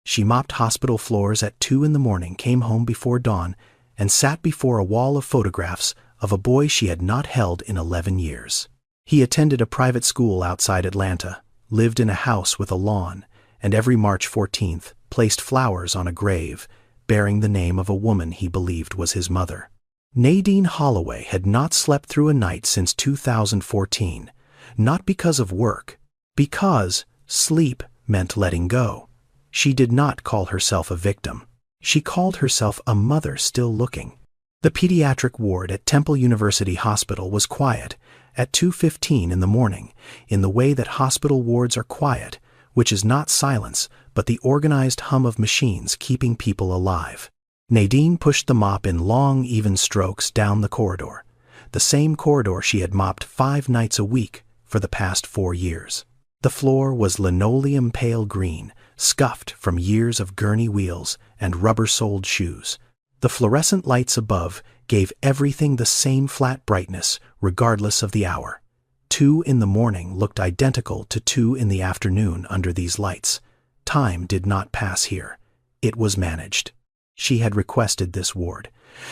She mopped hospital floors at 2 in the morning, came home before dawn, and sat before a wall of photographs of a boy she had not held in 11 years. He attended a private school outside Atlanta, lived in a house with a lawn, and every March 14th placed flowers on a grave bearing the name of a woman he believed was his mother. Nadine Holloway had not slept through a night since 2014, not because of work, because sleep meant letting go. She did not call herself a victim. She called herself a mother still looking. The pediatric ward at Temple University Hospital was quiet at 2:15 in the morning, in the way that hospital wards are quiet, which is not silence, but the organized hum of machines keeping people alive. Nadine pushed the mop in long, even strokes down the corridor, the same corridor she had mopped 5 nights a week for the past 4 years. The floor was linoleum pale green, scuffed from years of gurney wheels and rubber-soled shoes. The fluorescent lights above gave everything the same flat brightness, regardless of the hour. 2 in the morning looked identical to 2 in the afternoon under these lights. Time did not pass here. It was managed. She had requested this ward.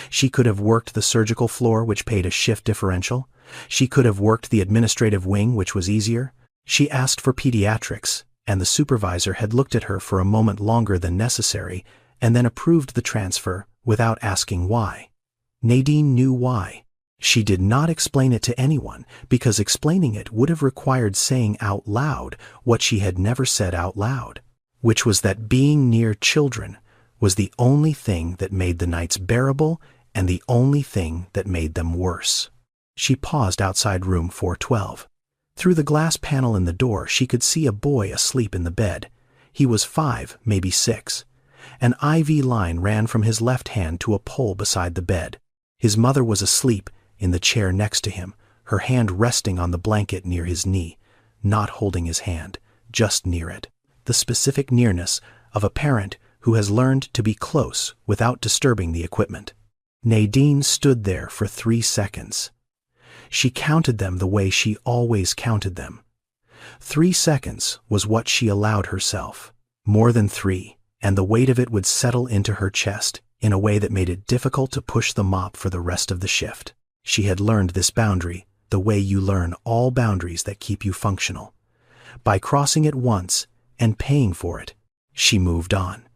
She could have worked the surgical floor, which paid a shift differential. She could have worked the administrative wing, which was easier. She asked for pediatrics, and the supervisor had looked at her for a moment longer than necessary and then approved the transfer without asking why. Nadine knew why. She did not explain it to anyone because explaining it would have required saying out loud what she had never said out loud, which was that being near children was the only thing that made the nights bearable and the only thing that made them worse. She paused outside room 412. Through the glass panel in the door, she could see a boy asleep in the bed. He was 5, maybe 6. An IV line ran from his left hand to a pole beside the bed. His mother was asleep in the chair next to him, her hand resting on the blanket near his knee, not holding his hand, just near it. The specific nearness of a parent who has learned to be close without disturbing the equipment. Nadine stood there for 3 seconds. She counted them the way she always counted them. 3 seconds was what she allowed herself. More than 3, and the weight of it would settle into her chest in a way that made it difficult to push the mop for the rest of the shift. She had learned this boundary the way you learn all boundaries that keep you functional. By crossing it once and paying for it, she moved on.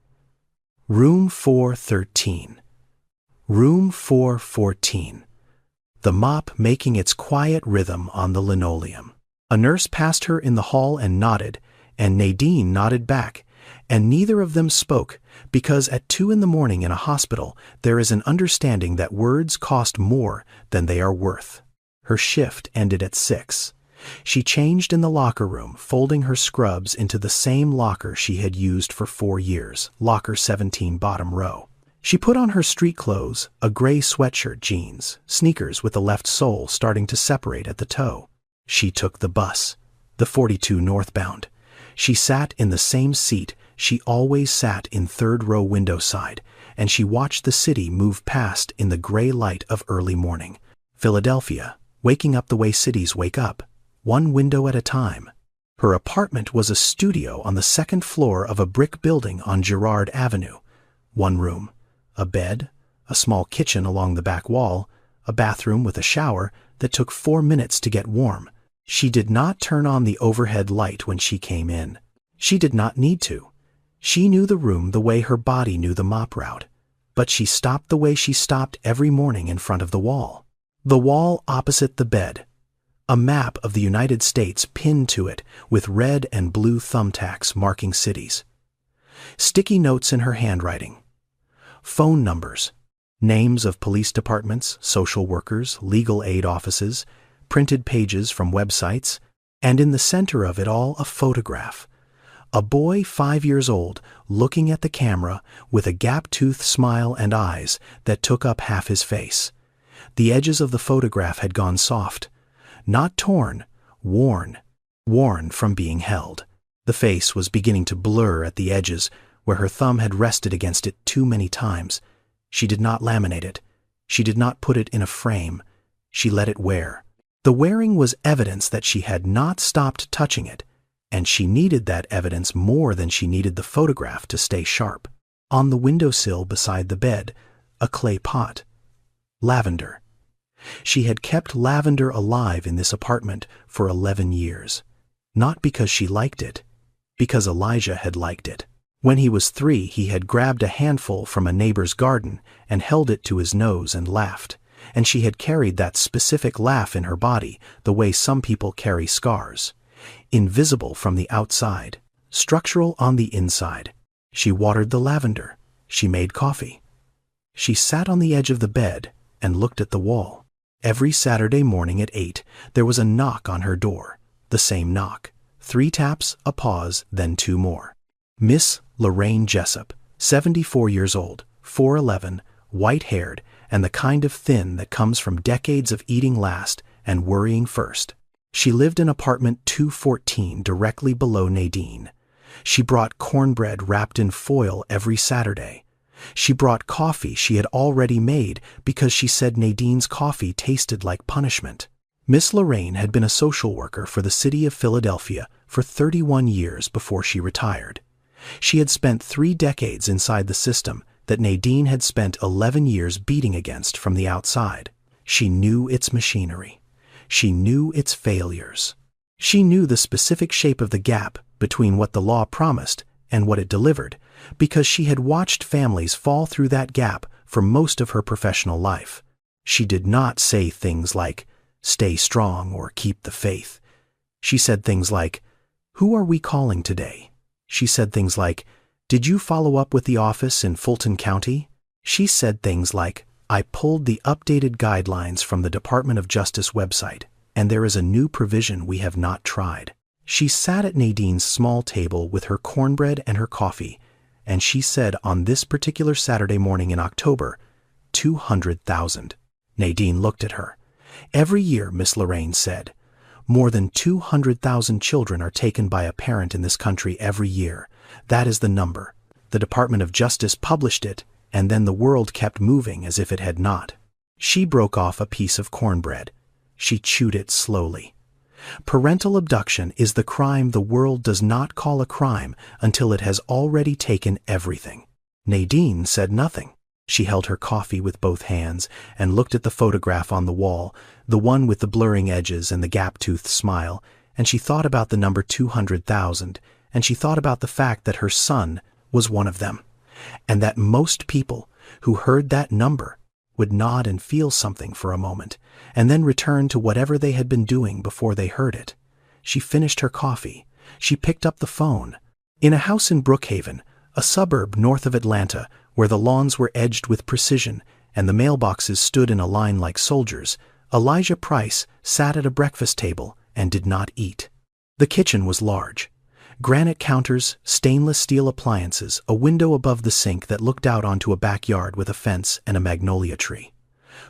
Room 413. Room 414. The mop making its quiet rhythm on the linoleum. A nurse passed her in the hall and nodded, and Nadine nodded back, and neither of them spoke, because at 2 in the morning in a hospital there is an understanding that words cost more than they are worth. Her shift ended at 6. She changed in the locker room, folding her scrubs into the same locker she had used for 4 years, locker 17 bottom row. She put on her street clothes, a gray sweatshirt, jeans, sneakers with the left sole starting to separate at the toe. She took the bus, the 42 northbound. She sat in the same seat she always sat in, 3rd row window side, and she watched the city move past in the gray light of early morning. Philadelphia, waking up the way cities wake up, one window at a time. Her apartment was a studio on the 2nd floor of a brick building on Girard Avenue. 1 room, a bed, a small kitchen along the back wall, a bathroom with a shower that took 4 minutes to get warm. She did not turn on the overhead light when she came in. She did not need to. She knew the room the way her body knew the mop route. But she stopped the way she stopped every morning in front of the wall. The wall opposite the bed. A map of the United States pinned to it with red and blue thumbtacks marking cities. Sticky notes in her handwriting. Phone numbers. Names of police departments, social workers, legal aid offices, printed pages from websites, and in the center of it all a photograph. A boy 5 years old looking at the camera with a gap-toothed smile and eyes that took up half his face. The edges of the photograph had gone soft. Not torn, worn from being held. The face was beginning to blur at the edges where her thumb had rested against it too many times. She did not laminate it. She did not put it in a frame. She let it wear. The wearing was evidence that she had not stopped touching it, and she needed that evidence more than she needed the photograph to stay sharp. On the windowsill beside the bed, a clay pot. Lavender. She had kept lavender alive in this apartment for 11 years. Not because she liked it, because Elijah had liked it. When he was 3, he had grabbed a handful from a neighbor's garden and held it to his nose and laughed, and she had carried that specific laugh in her body the way some people carry scars. Invisible from the outside, structural on the inside. She watered the lavender. She made coffee. She sat on the edge of the bed and looked at the wall. Every Saturday morning at 8, there was a knock on her door. The same knock. 3 taps, a pause, then 2 more. Miss Lorraine Jessup, 74 years old, 4'11", white-haired, and the kind of thin that comes from decades of eating last and worrying first. She lived in apartment 214 directly below Nadine. She brought cornbread wrapped in foil every Saturday. She brought coffee she had already made because she said Nadine's coffee tasted like punishment. Miss Lorraine had been a social worker for the city of Philadelphia for 31 years before she retired. She had spent 3 decades inside the system that Nadine had spent 11 years beating against from the outside. She knew its machinery. She knew its failures. She knew the specific shape of the gap between what the law promised and what it delivered, because she had watched families fall through that gap for most of her professional life. She did not say things like, "Stay strong" or "Keep the faith." She said things like, "Who are we calling today?" She said things like, "Did you follow up with the office in Fulton County?" She said things like, "I pulled the updated guidelines from the Department of Justice website, and there is a new provision we have not tried." She sat at Nadine's small table with her cornbread and her coffee, and she said on this particular Saturday morning in October, 200,000. Nadine looked at her. "Every year," Miss Lorraine said, "more than 200,000 children are taken by a parent in this country every year. That is the number. The Department of Justice published it, and then the world kept moving as if it had not." She broke off a piece of cornbread. She chewed it slowly. Parental abduction is the crime the world does not call a crime until it has already taken everything. Nadine said nothing. She held her coffee with both hands and looked at the photograph on the wall, the one with the blurring edges and the gap-toothed smile, and she thought about the number 200,000, and she thought about the fact that her son was one of them, and that most people who heard that number would nod and feel something for a moment, and then return to whatever they had been doing before they heard it. She finished her coffee. She picked up the phone. In a house in Brookhaven, a suburb north of Atlanta, where the lawns were edged with precision and the mailboxes stood in a line like soldiers, Elijah Price sat at a breakfast table and did not eat. The kitchen was large. Granite counters, stainless steel appliances, a window above the sink that looked out onto a backyard with a fence and a magnolia tree.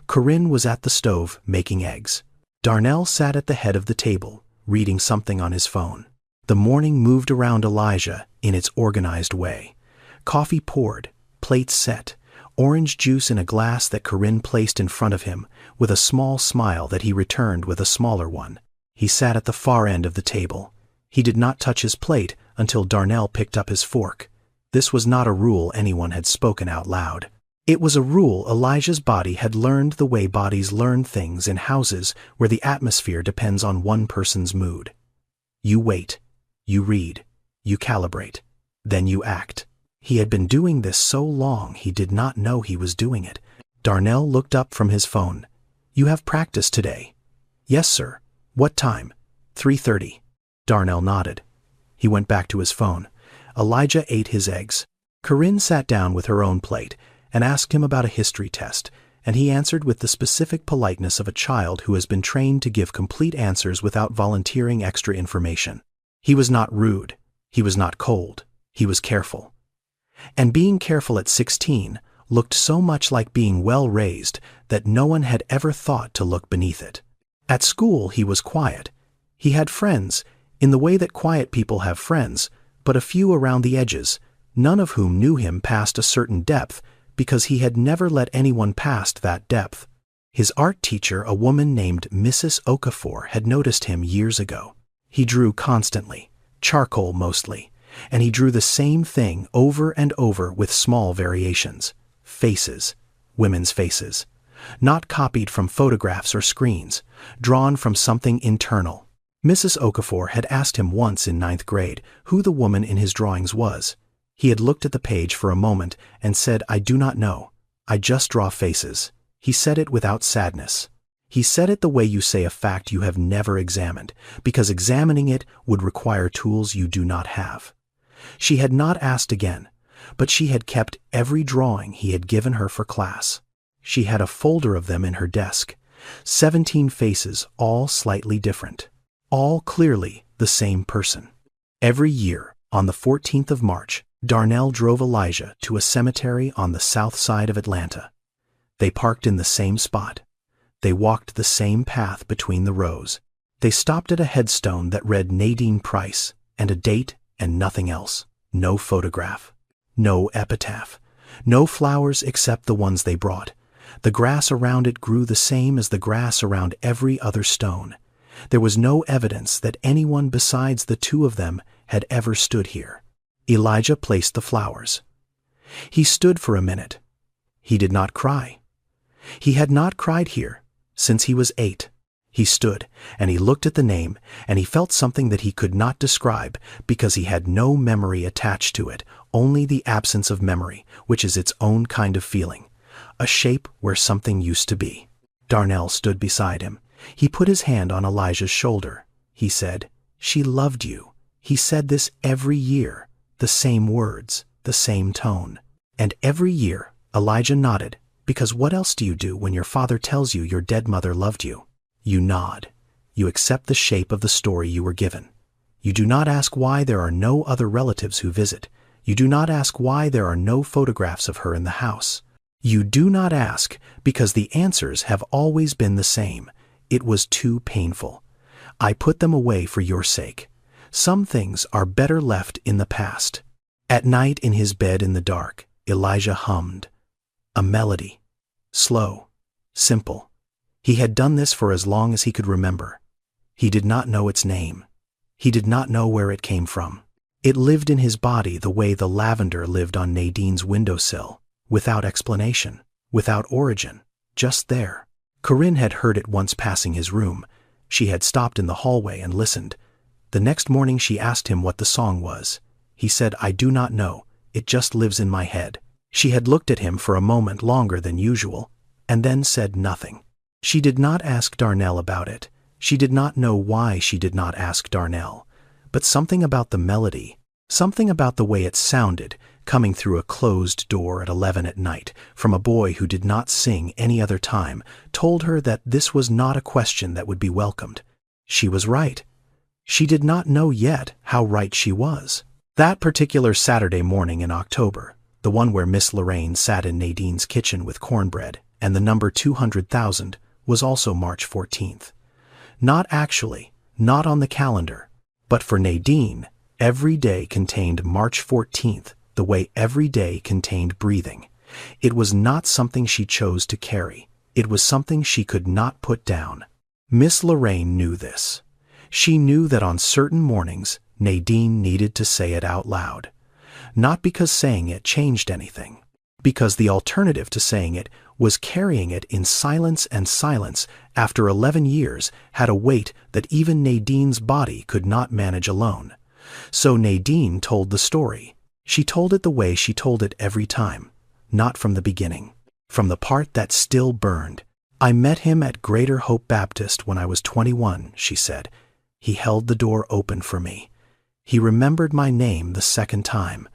Corinne was at the stove making eggs. Darnell sat at the head of the table, reading something on his phone. The morning moved around Elijah in its organized way. Coffee poured, plates set, orange juice in a glass that Corinne placed in front of him, with a small smile that he returned with a smaller one. He sat at the far end of the table. He did not touch his plate until Darnell picked up his fork. This was not a rule anyone had spoken out loud. It was a rule Elijah's body had learned the way bodies learn things in houses where the atmosphere depends on one person's mood. You wait, you read, you calibrate, then you act. He had been doing this so long he did not know he was doing it. Darnell looked up from his phone. "You have practice today." "Yes, sir." "What time?" 3:30. Darnell nodded. He went back to his phone. Elijah ate his eggs. Corinne sat down with her own plate and asked him about a history test, and he answered with the specific politeness of a child who has been trained to give complete answers without volunteering extra information. He was not rude. He was not cold. He was careful. And being careful at 16 looked so much like being well raised that no one had ever thought to look beneath it. At school he was quiet. He had friends, in the way that quiet people have friends, but a few around the edges, none of whom knew him past a certain depth because he had never let anyone past that depth. His art teacher, a woman named Mrs. Okafor, had noticed him years ago. He drew constantly, charcoal mostly, and he drew the same thing over and over with small variations. Faces, women's faces, not copied from photographs or screens, drawn from something internal. Mrs. Okafor had asked him once in 9th grade who the woman in his drawings was. He had looked at the page for a moment and said, "I do not know. I just draw faces." He said it without sadness. He said it the way you say a fact you have never examined, because examining it would require tools you do not have. She had not asked again, but she had kept every drawing he had given her for class. She had a folder of them in her desk, 17 faces, all slightly different, all clearly the same person. Every year, on the 14th of March, Darnell drove Elijah to a cemetery on the south side of Atlanta. They parked in the same spot. They walked the same path between the rows. They stopped at a headstone that read Nadine Price, and a date and nothing else. No photograph, no epitaph, no flowers except the ones they brought. The grass around it grew the same as the grass around every other stone. There was no evidence that anyone besides the two of them had ever stood here. Elijah placed the flowers. He stood for a minute. He did not cry. He had not cried here since he was 8. He stood, and he looked at the name, and he felt something that he could not describe because he had no memory attached to it, only the absence of memory, which is its own kind of feeling, a shape where something used to be. Darnell stood beside him. He put his hand on Elijah's shoulder. He said, "She loved you." He said this every year, the same words, the same tone. And every year, Elijah nodded, because what else do you do when your father tells you your dead mother loved you? You nod. You accept the shape of the story you were given. You do not ask why there are no other relatives who visit. You do not ask why there are no photographs of her in the house. You do not ask because the answers have always been the same. It was too painful. I put them away for your sake. Some things are better left in the past. At night in his bed in the dark, Elijah hummed. A melody. Slow. Simple. He had done this for as long as he could remember. He did not know its name. He did not know where it came from. It lived in his body the way the lavender lived on Nadine's windowsill, without explanation, without origin, just there. Corinne had heard it once passing his room. She had stopped in the hallway and listened. The next morning she asked him what the song was. He said, "I do not know. It just lives in my head." She had looked at him for a moment longer than usual, and then said nothing. She did not ask Darnell about it. She did not know why she did not ask Darnell. But something about the melody, something about the way it sounded, coming through a closed door at 11 at night, from a boy who did not sing any other time, told her that this was not a question that would be welcomed. She was right. She did not know yet how right she was. That particular Saturday morning in October, the one where Miss Lorraine sat in Nadine's kitchen with cornbread, and the number 200,000, was also March 14th. Not actually, not on the calendar, but for Nadine, every day contained March 14th, the way every day contained breathing. It was not something she chose to carry. It was something she could not put down. Miss Lorraine knew this. She knew that on certain mornings, Nadine needed to say it out loud. Not because saying it changed anything, because the alternative to saying it was carrying it in silence, and silence, after 11 years, had a weight that even Nadine's body could not manage alone. So Nadine told the story. She told it the way she told it every time, not from the beginning, from the part that still burned. "I met him at Greater Hope Baptist when I was 21, she said. He held the door open for me. He remembered my name the second time.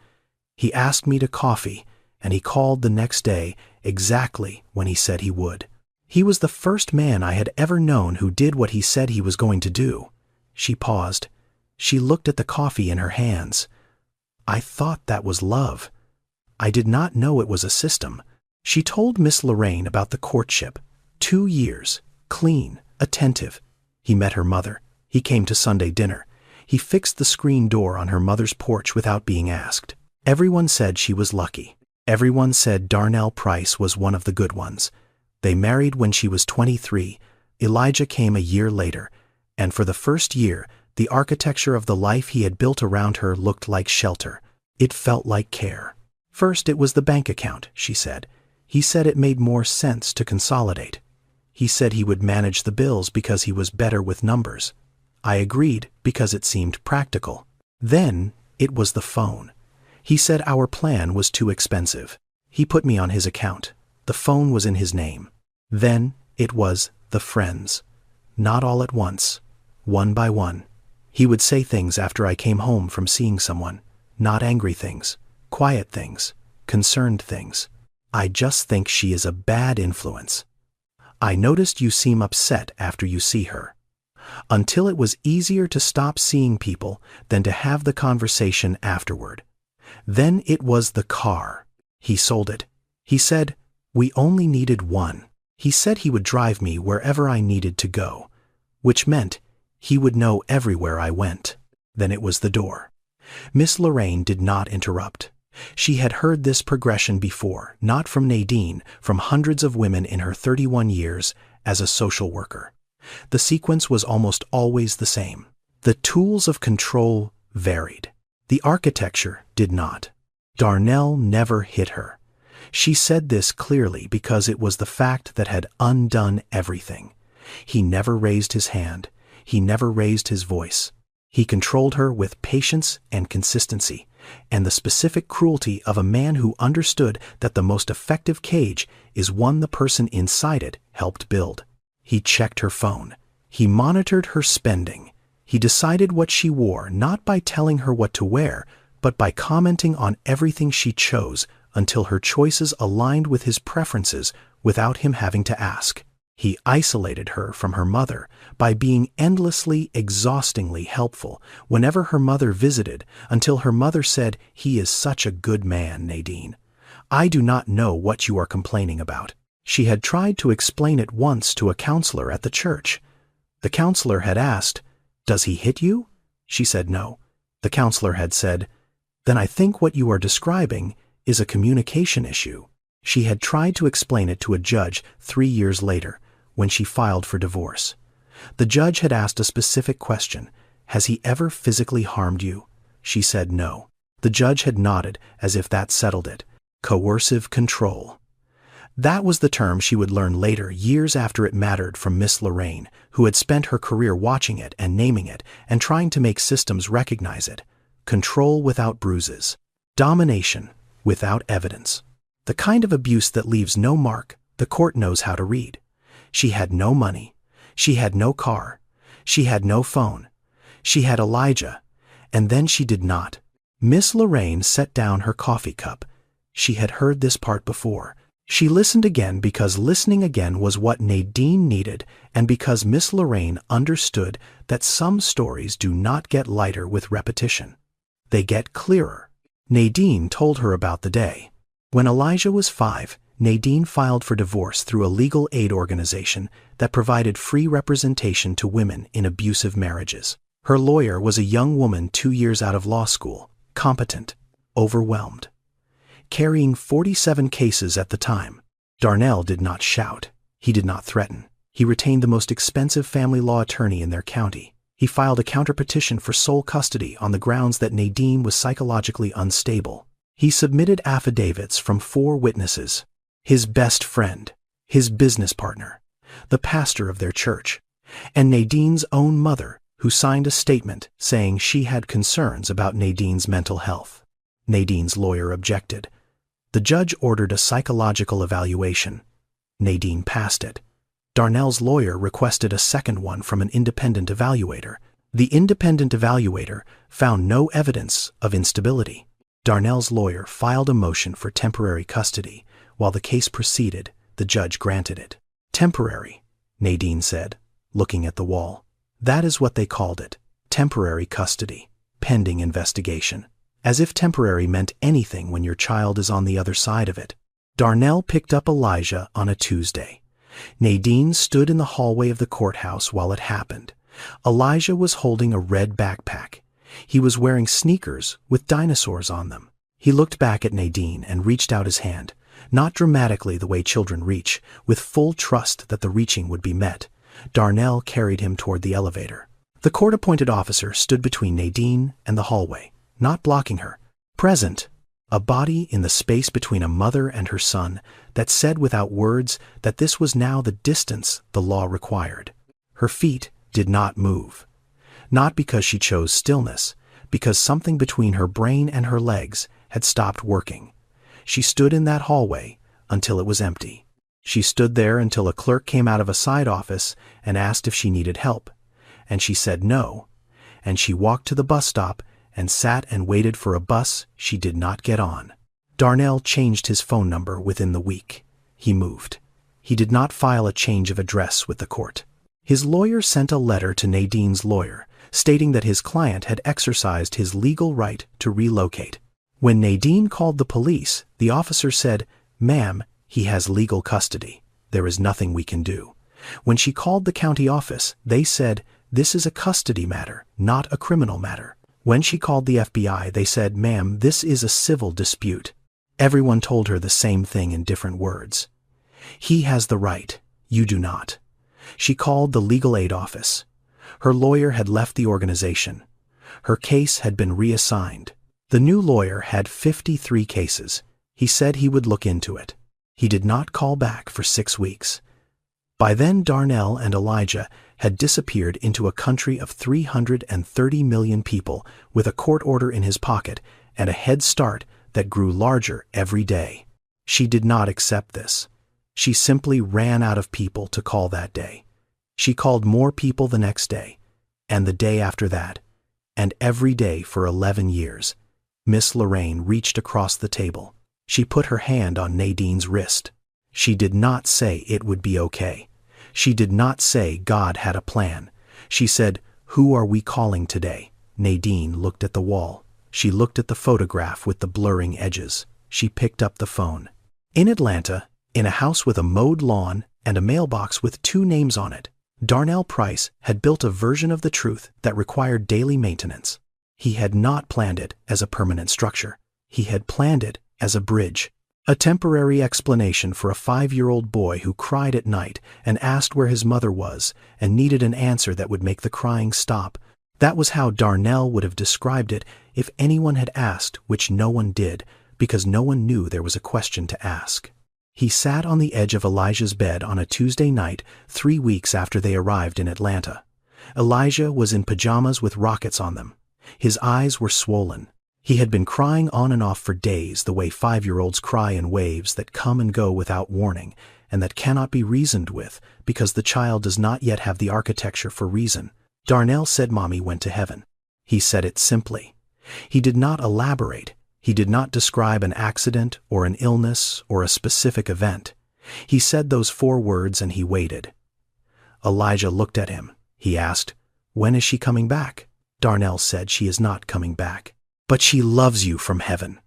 He asked me to coffee, and he called the next day exactly when he said he would. He was the first man I had ever known who did what he said he was going to do." She paused. She looked at the coffee in her hands. "I thought that was love. I did not know it was a system." She told Miss Lorraine about the courtship. 2 years, clean, attentive. He met her mother. He came to Sunday dinner. He fixed the screen door on her mother's porch without being asked. Everyone said she was lucky. Everyone said Darnell Price was one of the good ones. They married when she was 23. Elijah came a year later, and for the first year, The architecture of the life he had built around her looked like shelter. It felt like care. First, it was the bank account, she said. He said it made more sense to consolidate. He said he would manage the bills because he was better with numbers. I agreed because it seemed practical. Then, it was the phone. He said our plan was too expensive. He put me on his account. The phone was in his name. Then, it was the friends. Not all at once. One by one. He would say things after I came home from seeing someone. Not angry things. Quiet things. Concerned things. I just think she is a bad influence. I noticed you seem upset after you see her. Until it was easier to stop seeing people than to have the conversation afterward. Then it was the car. He sold it. He said, we only needed one. He said he would drive me wherever I needed to go, which meant he would know everywhere I went. Then it was the door. Miss Lorraine did not interrupt. She had heard this progression before, not from Nadine, from hundreds of women in her 31 years as a social worker. The sequence was almost always the same. The tools of control varied. The architecture did not. Darnell never hit her. She said this clearly because it was the fact that had undone everything. He never raised his hand. He never raised his voice. He controlled her with patience and consistency, and the specific cruelty of a man who understood that the most effective cage is one the person inside it helped build. He checked her phone. He monitored her spending. He decided what she wore not by telling her what to wear, but by commenting on everything she chose until her choices aligned with his preferences without him having to ask. He isolated her from her mother by being endlessly, exhaustingly helpful whenever her mother visited until her mother said, "He is such a good man, Nadine. I do not know what you are complaining about." She had tried to explain it once to a counselor at the church. The counselor had asked, "Does he hit you?" She said no. The counselor had said, "Then I think what you are describing is a communication issue." She had tried to explain it to a judge 3 years later, when she filed for divorce. The judge had asked a specific question, "Has he ever physically harmed you?" She said no. The judge had nodded as if that settled it. Coercive control. That was the term she would learn later, years after it mattered, from Miss Lorraine, who had spent her career watching it and naming it and trying to make systems recognize it. Control without bruises. Domination without evidence. The kind of abuse that leaves no mark the court knows how to read. She had no money. She had no car. She had no phone. She had Elijah, and then she did not. Miss Lorraine set down her coffee cup. She had heard this part before. She listened again because listening again was what Nadine needed, and because Miss Lorraine understood that some stories do not get lighter with repetition. They get clearer. Nadine told her about the day. When Elijah was 5, Nadine filed for divorce through a legal aid organization that provided free representation to women in abusive marriages. Her lawyer was a young woman 2 years out of law school, competent, overwhelmed. Carrying 47 cases at the time. Darnell did not shout. He did not threaten. He retained the most expensive family law attorney in their county. He filed a counterpetition for sole custody on the grounds that Nadine was psychologically unstable. He submitted affidavits from 4 witnesses: his best friend, his business partner, the pastor of their church, and Nadine's own mother, who signed a statement saying she had concerns about Nadine's mental health. Nadine's lawyer objected. The judge ordered a psychological evaluation. Nadine passed it. Darnell's lawyer requested a second one from an independent evaluator. The independent evaluator found no evidence of instability. Darnell's lawyer filed a motion for temporary custody. While the case proceeded, the judge granted it. Temporary, Nadine said, looking at the wall. That is what they called it. Temporary custody, pending investigation. As if temporary meant anything when your child is on the other side of it. Darnell picked up Elijah on a Tuesday. Nadine stood in the hallway of the courthouse while it happened. Elijah was holding a red backpack. He was wearing sneakers with dinosaurs on them. He looked back at Nadine and reached out his hand, not dramatically the way children reach, with full trust that the reaching would be met. Darnell carried him toward the elevator. The court-appointed officer stood between Nadine and the hallway, not blocking her. Present, a body in the space between a mother and her son that said without words that this was now the distance the law required. Her feet did not move. Not because she chose stillness, because something between her brain and her legs had stopped working. She stood in that hallway until it was empty. She stood there until a clerk came out of a side office and asked if she needed help. And she said no. And she walked to the bus stop and sat and waited for a bus she did not get on. Darnell changed his phone number within the week. He moved. He did not file a change of address with the court. His lawyer sent a letter to Nadine's lawyer, stating that his client had exercised his legal right to relocate. When Nadine called the police, the officer said, "Ma'am, he has legal custody. There is nothing we can do." When she called the county office, they said, "This is a custody matter, not a criminal matter." When she called the FBI, they said, "Ma'am, this is a civil dispute." Everyone told her the same thing in different words. He has the right, you do not. She called the legal aid office. Her lawyer had left the organization. Her case had been reassigned. The new lawyer had 53 cases. He said he would look into it. He did not call back for 6 weeks. By then, Darnell and Elijah had disappeared into a country of 330 million people with a court order in his pocket and a head start that grew larger every day. She did not accept this. She simply ran out of people to call that day. She called more people the next day, and the day after that, and every day for 11 years. Miss Lorraine reached across the table. She put her hand on Nadine's wrist. She did not say it would be okay. She did not say God had a plan. She said, "Who are we calling today?" Nadine looked at the wall. She looked at the photograph with the blurring edges. She picked up the phone. In Atlanta, in a house with a mowed lawn and a mailbox with 2 names on it, Darnell Price had built a version of the truth that required daily maintenance. He had not planned it as a permanent structure. He had planned it as a bridge, a temporary explanation for a 5-year-old boy who cried at night and asked where his mother was and needed an answer that would make the crying stop. That was how Darnell would have described it if anyone had asked, which no one did, because no one knew there was a question to ask. He sat on the edge of Elijah's bed on a Tuesday night 3 weeks after they arrived in Atlanta. Elijah was in pajamas with rockets on them. His eyes were swollen. He had been crying on and off for days the way 5-year-olds cry in waves that come and go without warning and that cannot be reasoned with because the child does not yet have the architecture for reason. Darnell said Mommy went to heaven. He said it simply. He did not elaborate. He did not describe an accident or an illness or a specific event. He said those 4 words and he waited. Elijah looked at him. He asked, "When is she coming back?" Darnell said, "She is not coming back." "But she loves you from heaven,"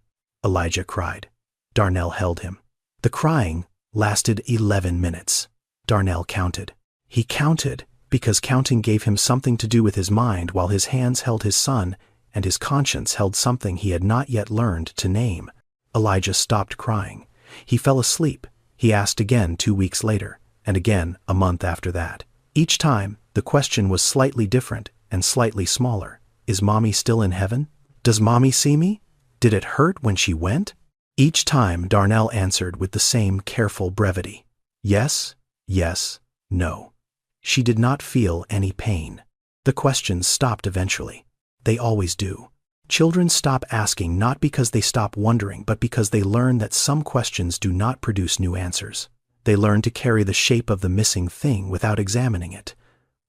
Elijah cried. Darnell held him. The crying lasted 11 minutes. Darnell counted. He counted because counting gave him something to do with his mind while his hands held his son and his conscience held something he had not yet learned to name. Elijah stopped crying. He fell asleep. He asked again 2 weeks later, and again a month after that. Each time, the question was slightly different and slightly smaller. Is Mommy still in heaven? Does Mommy see me? Did it hurt when she went? Each time Darnell answered with the same careful brevity. Yes, yes, no. She did not feel any pain. The questions stopped eventually. They always do. Children stop asking not because they stop wondering, but because they learn that some questions do not produce new answers. They learn to carry the shape of the missing thing without examining it.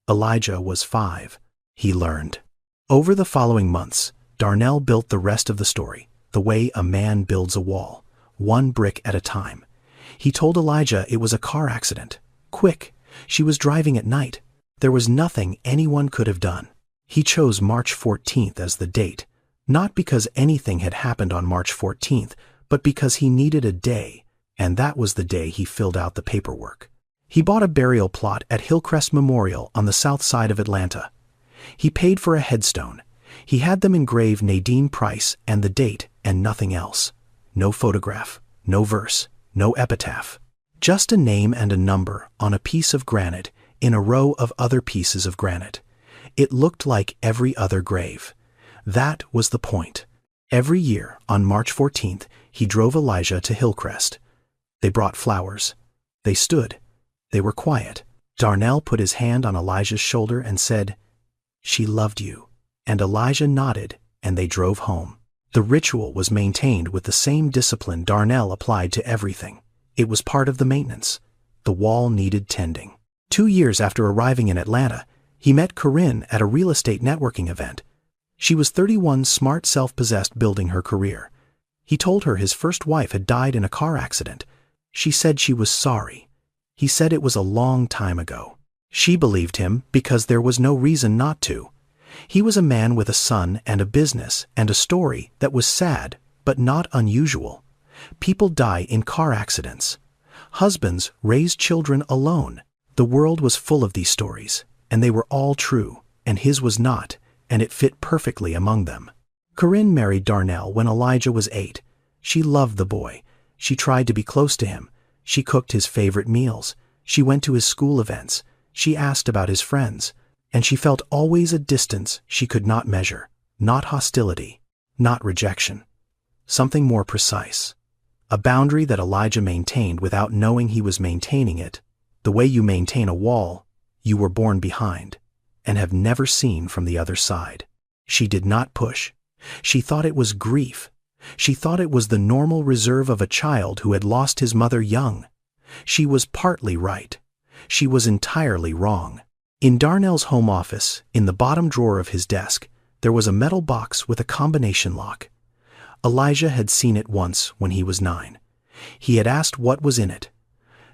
Elijah was 5. He learned. Over the following months, Darnell built the rest of the story, the way a man builds a wall, 1 brick at a time. He told Elijah it was a car accident. Quick, she was driving at night. There was nothing anyone could have done. He chose March 14th as the date, not because anything had happened on March 14th, but because he needed a day, and that was the day he filled out the paperwork. He bought a burial plot at Hillcrest Memorial on the south side of Atlanta. He paid for a headstone. He had them engrave Nadine Price and the date and nothing else. No photograph, no verse, no epitaph. Just a name and a number on a piece of granite in a row of other pieces of granite. It looked like every other grave. That was the point. Every year, on March 14th, he drove Elijah to Hillcrest. They brought flowers. They stood. They were quiet. Darnell put his hand on Elijah's shoulder and said, "She loved you." And Elijah nodded, and they drove home. The ritual was maintained with the same discipline Darnell applied to everything. It was part of the maintenance. The wall needed tending. 2 years after arriving in Atlanta, he met Corinne at a real estate networking event. She was 31, smart, self-possessed, building her career. He told her his first wife had died in a car accident. She said she was sorry. He said it was a long time ago. She believed him because there was no reason not to. He was a man with a son and a business and a story that was sad, but not unusual. People die in car accidents. Husbands raise children alone. The world was full of these stories, and they were all true, and his was not, and it fit perfectly among them. Corinne married Darnell when Elijah was 8. She loved the boy. She tried to be close to him. She cooked his favorite meals. She went to his school events. She asked about his friends. And she felt always a distance she could not measure. Not hostility. Not rejection. Something more precise. A boundary that Elijah maintained without knowing he was maintaining it. The way you maintain a wall you were born behind and have never seen from the other side. She did not push. She thought it was grief. She thought it was the normal reserve of a child who had lost his mother young. She was partly right. She was entirely wrong. In Darnell's home office, in the bottom drawer of his desk, there was a metal box with a combination lock. Elijah had seen it once when he was 9. He had asked what was in it.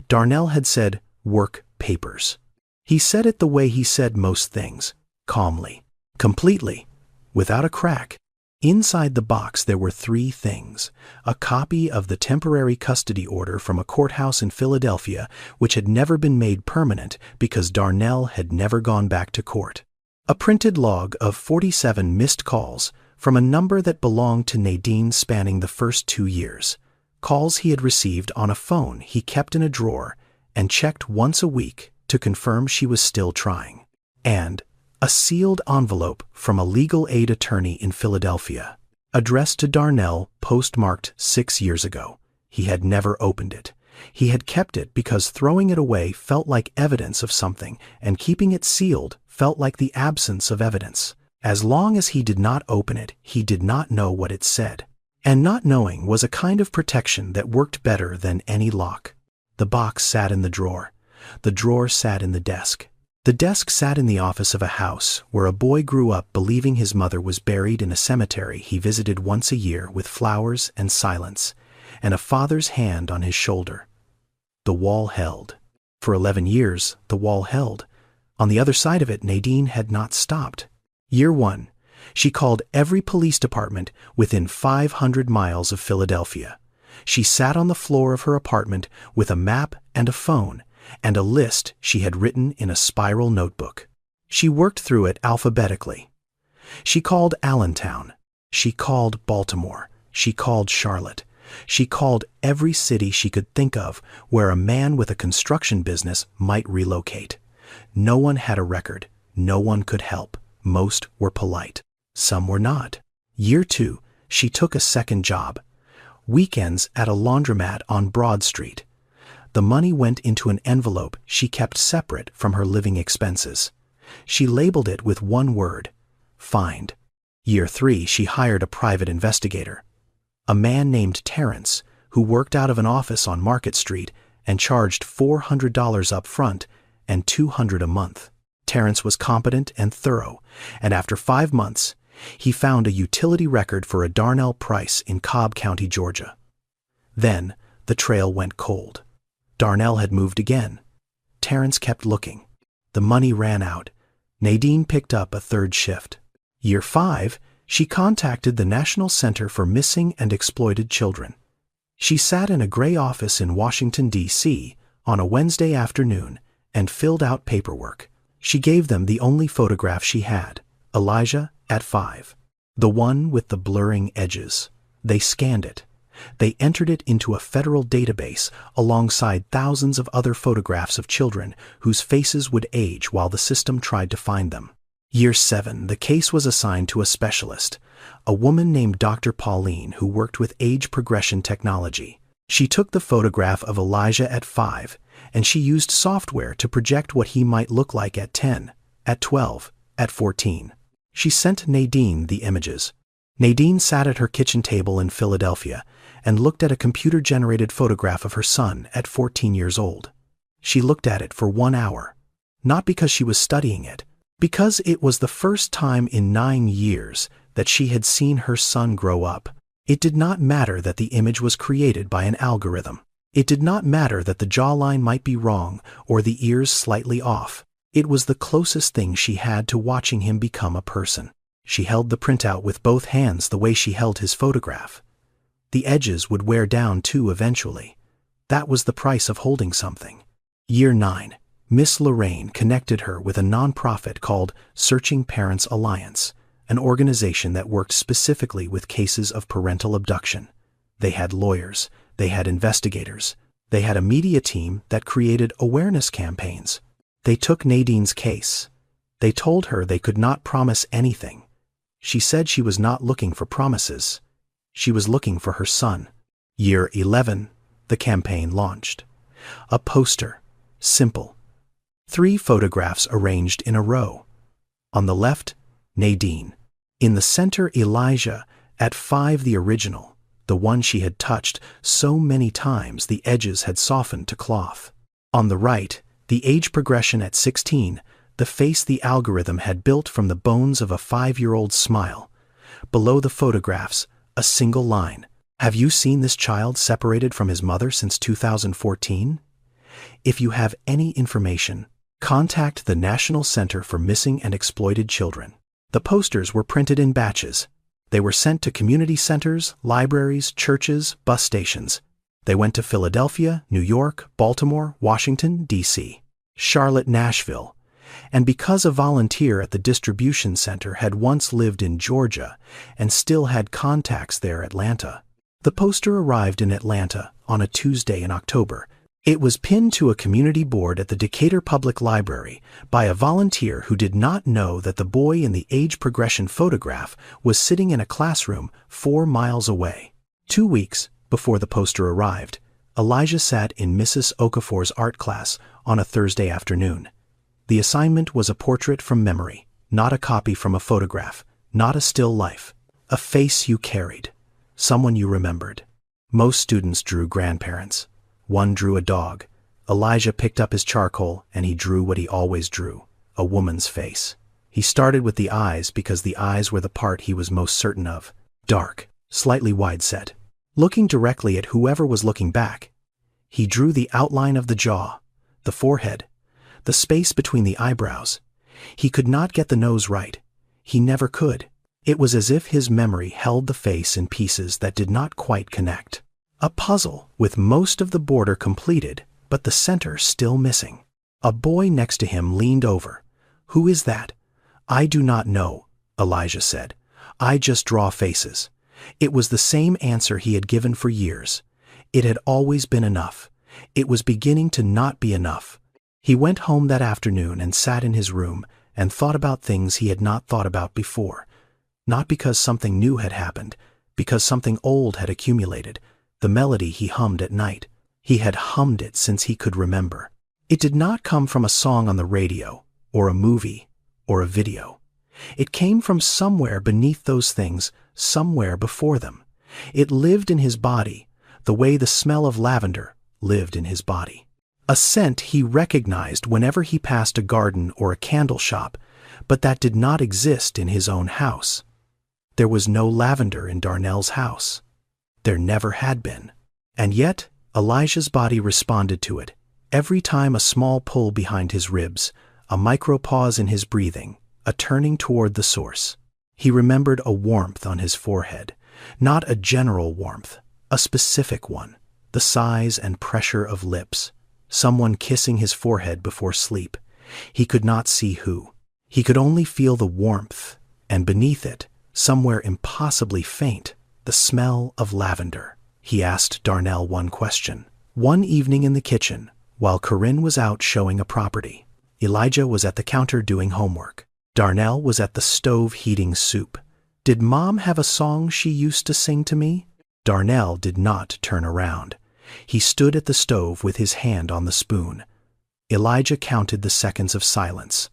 Darnell had said, "Work papers." He said it the way he said most things, calmly, completely, without a crack. Inside the box there were 3 things: a copy of the temporary custody order from a courthouse in Philadelphia, which had never been made permanent because Darnell had never gone back to court; a printed log of 47 missed calls from a number that belonged to Nadine spanning the first 2 years, calls he had received on a phone he kept in a drawer and checked once a week to confirm she was still trying, and a sealed envelope from a legal aid attorney in Philadelphia, addressed to Darnell, postmarked 6 years ago. He had never opened it. He had kept it because throwing it away felt like evidence of something, and keeping it sealed felt like the absence of evidence. As long as he did not open it, he did not know what it said. And not knowing was a kind of protection that worked better than any lock. The box sat in the drawer. The drawer sat in the desk. The desk sat in the office of a house where a boy grew up believing his mother was buried in a cemetery he visited once a year with flowers and silence, and a father's hand on his shoulder. The wall held. For 11 years, the wall held. On the other side of it, Nadine had not stopped. Year 1, she called every police department within 500 miles of Philadelphia. She sat on the floor of her apartment with a map and a phone, and a list she had written in a spiral notebook. She worked through it alphabetically. She called Allentown. She called Baltimore. She called Charlotte. She called every city she could think of where a man with a construction business might relocate. No one had a record. No one could help. Most were polite. Some were not. Year 2, she took a second job. Weekends at a laundromat on Broad Street. The money went into an envelope she kept separate from her living expenses. She labeled it with one word: find. Year 3, she hired a private investigator. A man named Terrence, who worked out of an office on Market Street and charged $400 up front and $200 a month. Terrence was competent and thorough, and after 5 months, he found a utility record for a Darnell Price in Cobb County, Georgia. Then, the trail went cold. Darnell had moved again. Terrence kept looking. The money ran out. Nadine picked up a 3rd shift. Year 5, she contacted the National Center for Missing and Exploited Children. She sat in a gray office in Washington, D.C. on a Wednesday afternoon and filled out paperwork. She gave them the only photograph she had, Elijah at 5, the one with the blurring edges. They scanned it. They entered it into a federal database alongside thousands of other photographs of children whose faces would age while the system tried to find them. Year 7, the case was assigned to a specialist, a woman named Dr. Pauline who worked with age progression technology. She took the photograph of Elijah at 5, and she used software to project what he might look like at 10, at 12, at 14. She sent Nadine the images. Nadine sat at her kitchen table in Philadelphia and looked at a computer-generated photograph of her son at 14 years old. She looked at it for 1 hour, not because she was studying it, because it was the first time in 9 years that she had seen her son grow up. It did not matter that the image was created by an algorithm. It did not matter that the jawline might be wrong or the ears slightly off. It was the closest thing she had to watching him become a person. She held the printout with both hands the way she held his photograph. The edges would wear down too eventually. That was the price of holding something. Year 9, Miss Lorraine connected her with a nonprofit called Searching Parents Alliance, an organization that worked specifically with cases of parental abduction. They had lawyers, they had investigators, they had a media team that created awareness campaigns. They took Nadine's case. They told her they could not promise anything. She said she was not looking for promises. She was looking for her son. Year 11, the campaign launched. A poster, simple. 3 photographs arranged in a row. On the left, Nadine. In the center, Elijah, at 5, the original, the one she had touched so many times the edges had softened to cloth. On the right, the age progression at 16, the face the algorithm had built from the bones of a 5-year-old smile. Below the photographs, a single line. Have you seen this child separated from his mother since 2014? If you have any information, contact the National Center for Missing and Exploited Children. The posters were printed in batches. They were sent to community centers, libraries, churches, bus stations. They went to Philadelphia, New York, Baltimore, Washington, D.C., Charlotte, Nashville. And because a volunteer at the distribution center had once lived in Georgia and still had contacts there, Atlanta, the poster arrived in Atlanta on a Tuesday in October. It was pinned to a community board at the Decatur Public Library by a volunteer who did not know that the boy in the age progression photograph was sitting in a classroom 4 miles away. 2 weeks before the poster arrived, Elijah sat in Mrs. Okafor's art class on a Thursday afternoon. The assignment was a portrait from memory, not a copy from a photograph, not a still life. A face you carried, someone you remembered. Most students drew grandparents. One drew a dog. Elijah picked up his charcoal and he drew what he always drew, a woman's face. He started with the eyes because the eyes were the part he was most certain of. Dark, slightly wide-set. Looking directly at whoever was looking back. He drew the outline of the jaw, the forehead, the space between the eyebrows. He could not get the nose right. He never could. It was as if his memory held the face in pieces that did not quite connect. A puzzle with most of the border completed, but the center still missing. A boy next to him leaned over. Who is that? I do not know, Elijah said. I just draw faces. It was the same answer he had given for years. It had always been enough. It was beginning to not be enough. He went home that afternoon and sat in his room and thought about things he had not thought about before. Not because something new had happened, because something old had accumulated. The melody he hummed at night. He had hummed it since he could remember. It did not come from a song on the radio, or a movie, or a video. It came from somewhere beneath those things, somewhere before them. It lived in his body, the way the smell of lavender lived in his body. A scent he recognized whenever he passed a garden or a candle shop, but that did not exist in his own house. There was no lavender in Darnell's house. There never had been. And yet, Elijah's body responded to it. Every time a small pull behind his ribs, a micro-pause in his breathing, a turning toward the source. He remembered a warmth on his forehead, not a general warmth, a specific one, the size and pressure of lips, someone kissing his forehead before sleep. He could not see who. He could only feel the warmth, and beneath it, somewhere impossibly faint, the smell of lavender. He asked Darnell one question. One evening in the kitchen, while Corinne was out showing a property, Elijah was at the counter doing homework. Darnell was at the stove heating soup. "Did Mom have a song she used to sing to me?" Darnell did not turn around. He stood at the stove with his hand on the spoon. Elijah counted the seconds of silence.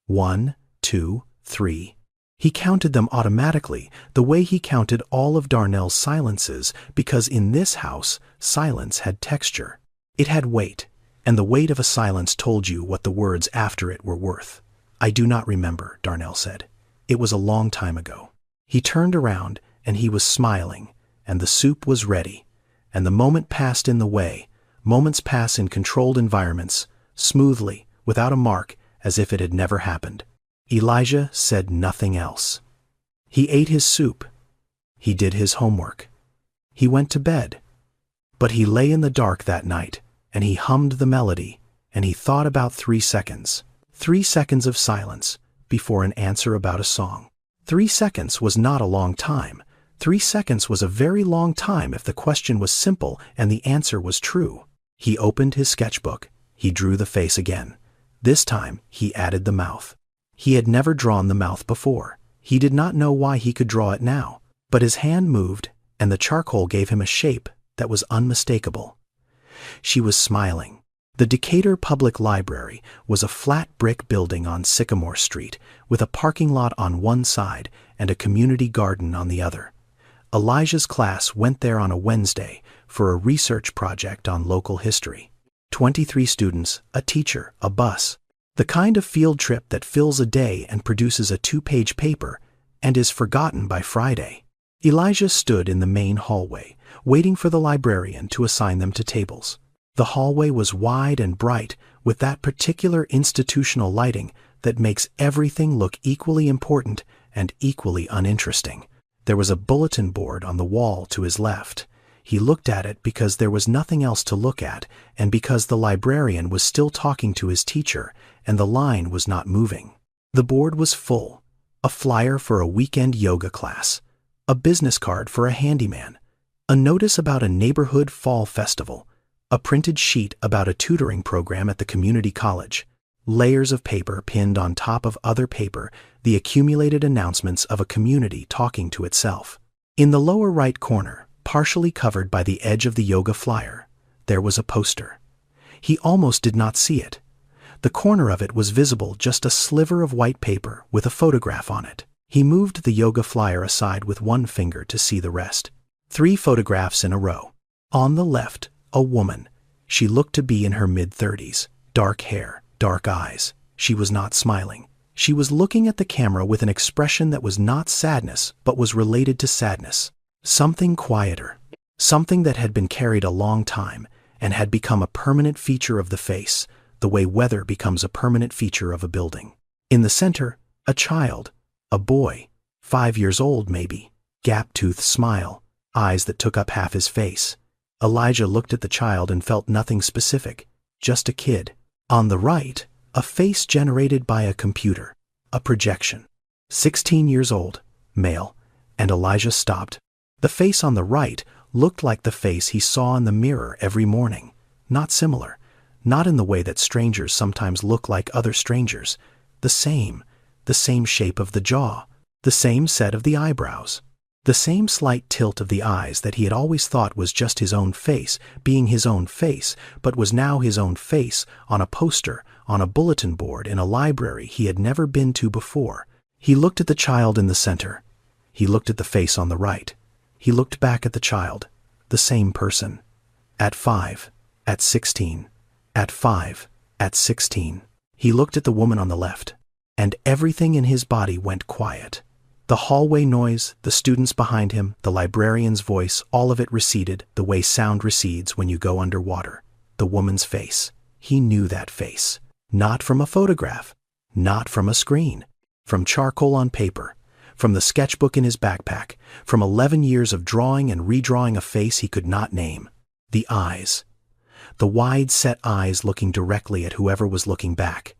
1, 2, 3. He counted them automatically, the way he counted all of Darnell's silences, because in this house, silence had texture. It had weight, and the weight of a silence told you what the words after it were worth. "I do not remember," Darnell said. "It was a long time ago." He turned around, and he was smiling, and the soup was ready, and the moment passed in the way. Moments pass in controlled environments, smoothly, without a mark, as if it had never happened. Elijah said nothing else. He ate his soup. He did his homework. He went to bed. But he lay in the dark that night, and he hummed the melody, and he thought about 3 seconds. 3 seconds of silence before an answer about a song. 3 seconds was not a long time. 3 seconds was a very long time if the question was simple and the answer was true. He opened his sketchbook. He drew the face again. This time he added the mouth. He had never drawn the mouth before. He did not know why he could draw it now, but his hand moved, and the charcoal gave him a shape that was unmistakable. She was smiling. The Decatur Public Library was a flat brick building on Sycamore Street, with a parking lot on one side and a community garden on the other. Elijah's class went there on a Wednesday for a research project on local history. 23 students, a teacher, a bus. The kind of field trip that fills a day and produces a 2-page paper and is forgotten by Friday. Elijah stood in the main hallway, waiting for the librarian to assign them to tables. The hallway was wide and bright, with that particular institutional lighting that makes everything look equally important and equally uninteresting. There was a bulletin board on the wall to his left. He looked at it because there was nothing else to look at, and because the librarian was still talking to his teacher, and the line was not moving. The board was full. A flyer for a weekend yoga class, a business card for a handyman, a notice about a neighborhood fall festival, a printed sheet about a tutoring program at the community college, layers of paper pinned on top of other paper, the accumulated announcements of a community talking to itself. In the lower right corner, partially covered by the edge of the yoga flyer, there was a poster. He almost did not see it. The corner of it was visible, just a sliver of white paper with a photograph on it. He moved the yoga flyer aside with one finger to see the rest. 3 photographs in a row. On the left, a woman. She looked to be in her mid-30s. Dark hair, dark eyes. She was not smiling. She was looking at the camera with an expression that was not sadness, but was related to sadness. Something quieter. Something that had been carried a long time and had become a permanent feature of the face, the way weather becomes a permanent feature of a building. In the center, a child, a boy, 5 years old maybe, gap-toothed smile, eyes that took up half his face. Elijah looked at the child and felt nothing specific, just a kid. On the right, a face generated by a computer, a projection. 16 years old, male, and Elijah stopped. The face on the right looked like the face he saw in the mirror every morning. Not similar, not in the way that strangers sometimes look like other strangers. The same shape of the jaw, the same set of the eyebrows, the same slight tilt of the eyes that he had always thought was just his own face, being his own face, but was now his own face on a poster, on a bulletin board in a library he had never been to before. He looked at the child in the center. He looked at the face on the right. He looked back at the child, the same person. At 5, at 16, at 5, at 16. He looked at the woman on the left, and everything in his body went quiet. The hallway noise, the students behind him, the librarian's voice, all of it receded the way sound recedes when you go underwater. The woman's face. He knew that face. Not from a photograph, not from a screen, from charcoal on paper, from the sketchbook in his backpack, from 11 years of drawing and redrawing a face he could not name. The eyes. The wide-set eyes looking directly at whoever was looking back.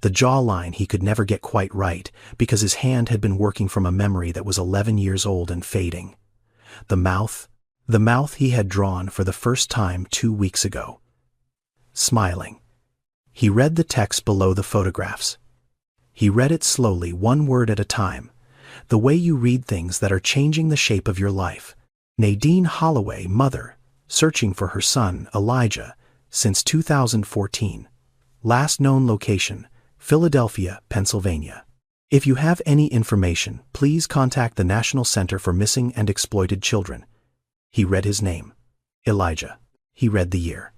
The jawline he could never get quite right because his hand had been working from a memory that was 11 years old and fading. The mouth he had drawn for the first time 2 weeks ago. Smiling. He read the text below the photographs. He read it slowly, one word at a time. The way you read things that are changing the shape of your life. Nadine Holloway, mother, searching for her son, Elijah, since 2014. Last known location, Philadelphia, Pennsylvania. If you have any information, please contact the National Center for Missing and Exploited Children. He read his name. Elijah. He read the year.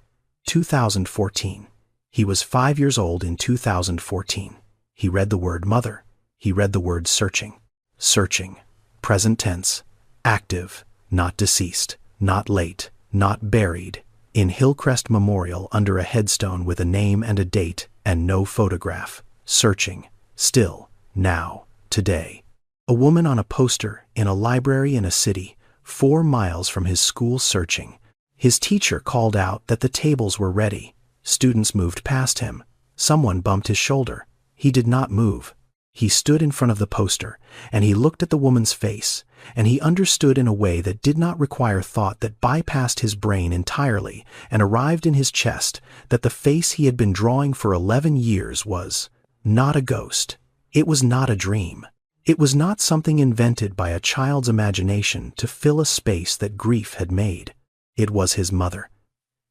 2014. He was 5 years old in 2014. He read the word mother. He read the word searching. Searching. Present tense. Active. Not deceased. Not late. Not buried. In Hillcrest Memorial under a headstone with a name and a date and no photograph. Searching. Still. Now. Today. A woman on a poster in a library in a city 4 miles from his school searching. His teacher called out that the tables were ready. Students moved past him. Someone bumped his shoulder. He did not move. He stood in front of the poster, and he looked at the woman's face, and he understood in a way that did not require thought, that bypassed his brain entirely and arrived in his chest, that the face he had been drawing for 11 years was not a ghost. It was not a dream. It was not something invented by a child's imagination to fill a space that grief had made. It was his mother.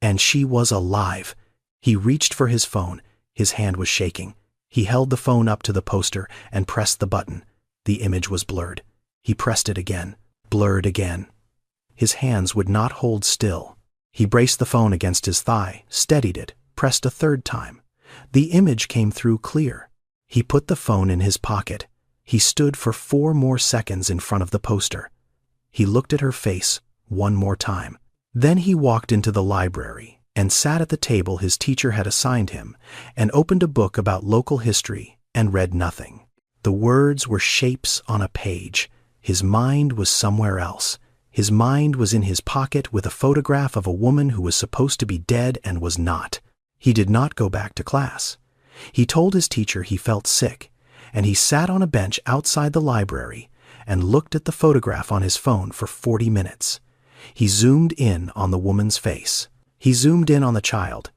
And she was alive. He reached for his phone. His hand was shaking. He held the phone up to the poster and pressed the button. The image was blurred. He pressed it again. Blurred again. His hands would not hold still. He braced the phone against his thigh, steadied it, pressed a third time. The image came through clear. He put the phone in his pocket. He stood for 4 more seconds in front of the poster. He looked at her face 1 more time. Then he walked into the library and sat at the table his teacher had assigned him and opened a book about local history and read nothing. The words were shapes on a page. His mind was somewhere else. His mind was in his pocket with a photograph of a woman who was supposed to be dead and was not. He did not go back to class. He told his teacher he felt sick, and he sat on a bench outside the library and looked at the photograph on his phone for 40 minutes. He zoomed in on the woman's face. He zoomed in on the child.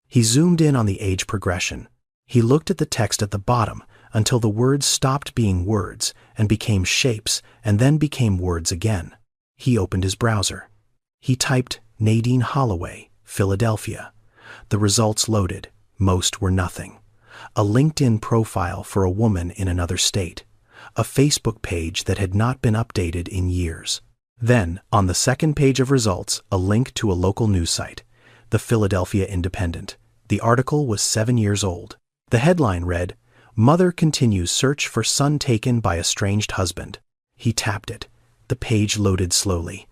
He zoomed in on the age progression. He looked at the text at the bottom until the words stopped being words and became shapes and then became words again. He opened his browser. He typed Nadine Holloway, Philadelphia. The results loaded. Most were nothing. A LinkedIn profile for a woman in another state. A Facebook page that had not been updated in years. Then, on the second page of results, a link to a local news site, the Philadelphia Independent. The article was 7 years old. The headline read, "Mother continues search for son taken by estranged husband." He tapped it. The page loaded slowly.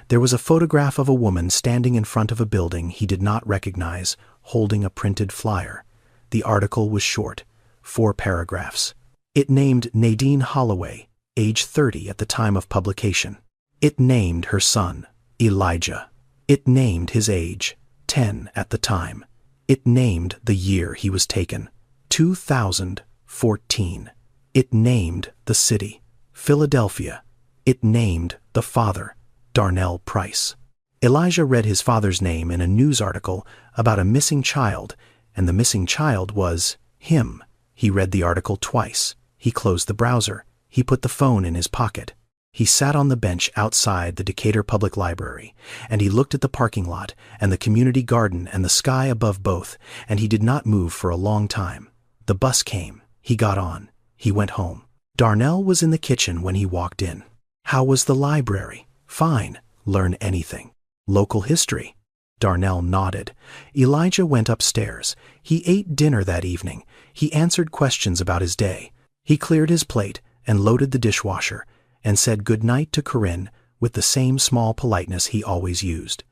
There was a photograph of a woman standing in front of a building he did not recognize, holding a printed flyer. The article was short, 4 paragraphs. It named Nadine Holloway, age 30 at the time of publication. It named her son, Elijah. It named his age, 10 at the time. It named the year he was taken, 2014. It named the city, Philadelphia. It named the father, Darnell Price. Elijah read his father's name in a news article about a missing child, and the missing child was him. He read the article twice. He closed the browser. He put the phone in his pocket. He sat on the bench outside the Decatur Public Library, and he looked at the parking lot and the community garden and the sky above both, and he did not move for a long time. The bus came. He got on. He went home. Darnell was in the kitchen when he walked in. How was the library? Fine. Learn anything. Local history. Darnell nodded. Elijah went upstairs. He ate dinner that evening. He answered questions about his day. He cleared his plate and loaded the dishwasher and said good night to Corinne with the same small politeness he always used.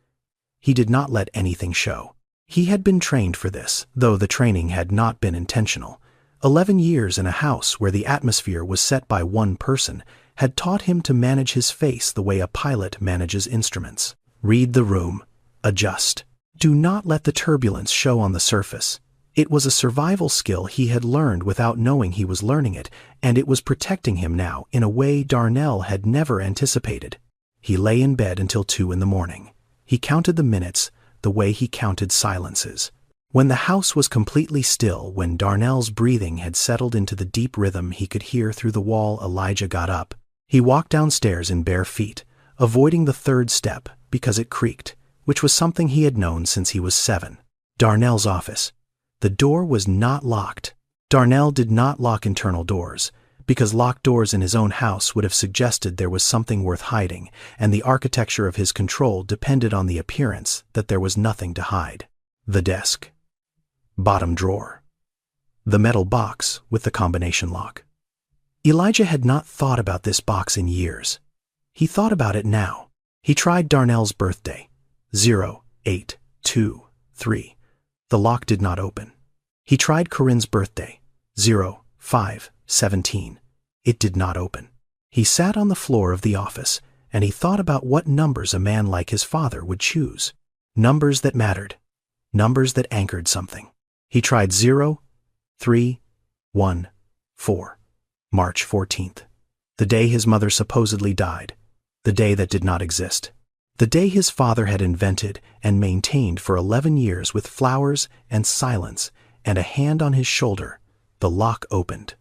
He did not let anything show. He had been trained for this, though the training had not been intentional. 11 years in a house where the atmosphere was set by one person had taught him to manage his face the way a pilot manages instruments. Read the room. Adjust. Do not let the turbulence show on the surface. It was a survival skill he had learned without knowing he was learning it, and it was protecting him now in a way Darnell had never anticipated. He lay in bed until 2 in the morning. He counted the minutes the way he counted silences. When the house was completely still, when Darnell's breathing had settled into the deep rhythm he could hear through the wall, Elijah got up. He walked downstairs in bare feet, avoiding the third step because it creaked, which was something he had known since he was 7. Darnell's office. The door was not locked. Darnell did not lock internal doors, because locked doors in his own house would have suggested there was something worth hiding, and the architecture of his control depended on the appearance that there was nothing to hide. The desk. Bottom drawer. The metal box with the combination lock. Elijah had not thought about this box in years. He thought about it now. He tried Darnell's birthday. 0823. The lock did not open. He tried Corinne's birthday. 0517. It did not open. He sat on the floor of the office, and he thought about what numbers a man like his father would choose. Numbers that mattered. Numbers that anchored something. He tried 0314. March 14th. The day his mother supposedly died. The day that did not exist. The day his father had invented and maintained for 11 years with flowers and silence and a hand on his shoulder. The lock opened.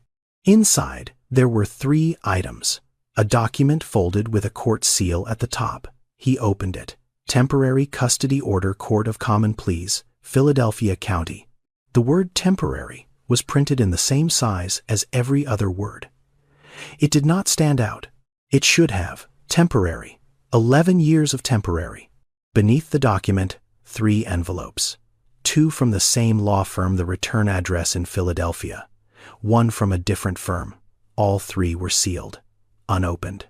Inside, there were 3 items. A document folded with a court seal at the top. He opened it. Temporary Custody Order, Court of Common Pleas, Philadelphia County. The word temporary was printed in the same size as every other word. It did not stand out. It should have. Temporary. 11 years of temporary. Beneath the document, 3 envelopes. 2 from the same law firm, the return address in Philadelphia. 1 from a different firm. All 3 were sealed. Unopened.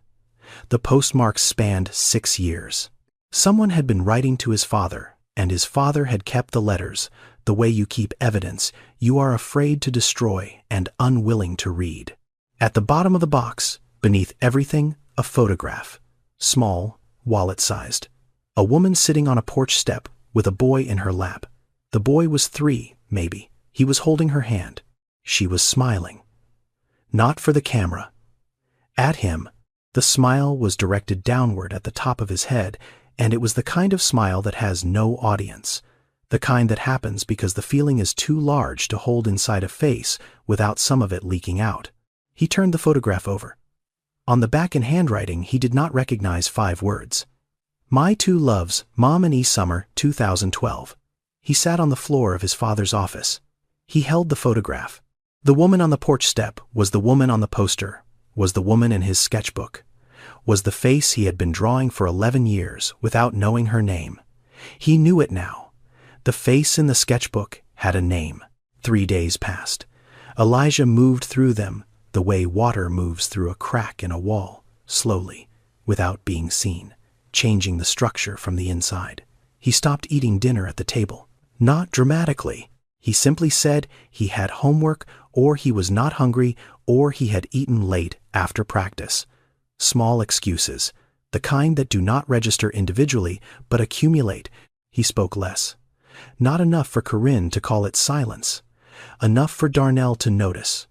The postmarks spanned 6 years. Someone had been writing to his father, and his father had kept the letters, the way you keep evidence you are afraid to destroy and unwilling to read. At the bottom of the box, beneath everything, a photograph. Small, wallet-sized. A woman sitting on a porch step with a boy in her lap. The boy was 3, maybe. He was holding her hand. She was smiling. Not for the camera. At him. The smile was directed downward at the top of his head, and it was the kind of smile that has no audience. The kind that happens because the feeling is too large to hold inside a face without some of it leaking out. He turned the photograph over. On the back in handwriting he did not recognize 5 words. My 2 loves, Mom and E. Summer, 2012. He sat on the floor of his father's office. He held the photograph. The woman on the porch step was the woman on the poster, was the woman in his sketchbook, was the face he had been drawing for 11 years without knowing her name. He knew it now. The face in the sketchbook had a name. 3 days passed. Elijah moved through them the way water moves through a crack in a wall, slowly, without being seen, changing the structure from the inside. He stopped eating dinner at the table. Not dramatically. He simply said he had homework, or he was not hungry, or he had eaten late after practice. Small excuses, the kind that do not register individually but accumulate. He spoke less. Not enough for Corinne to call it silence. Enough for Darnell to notice.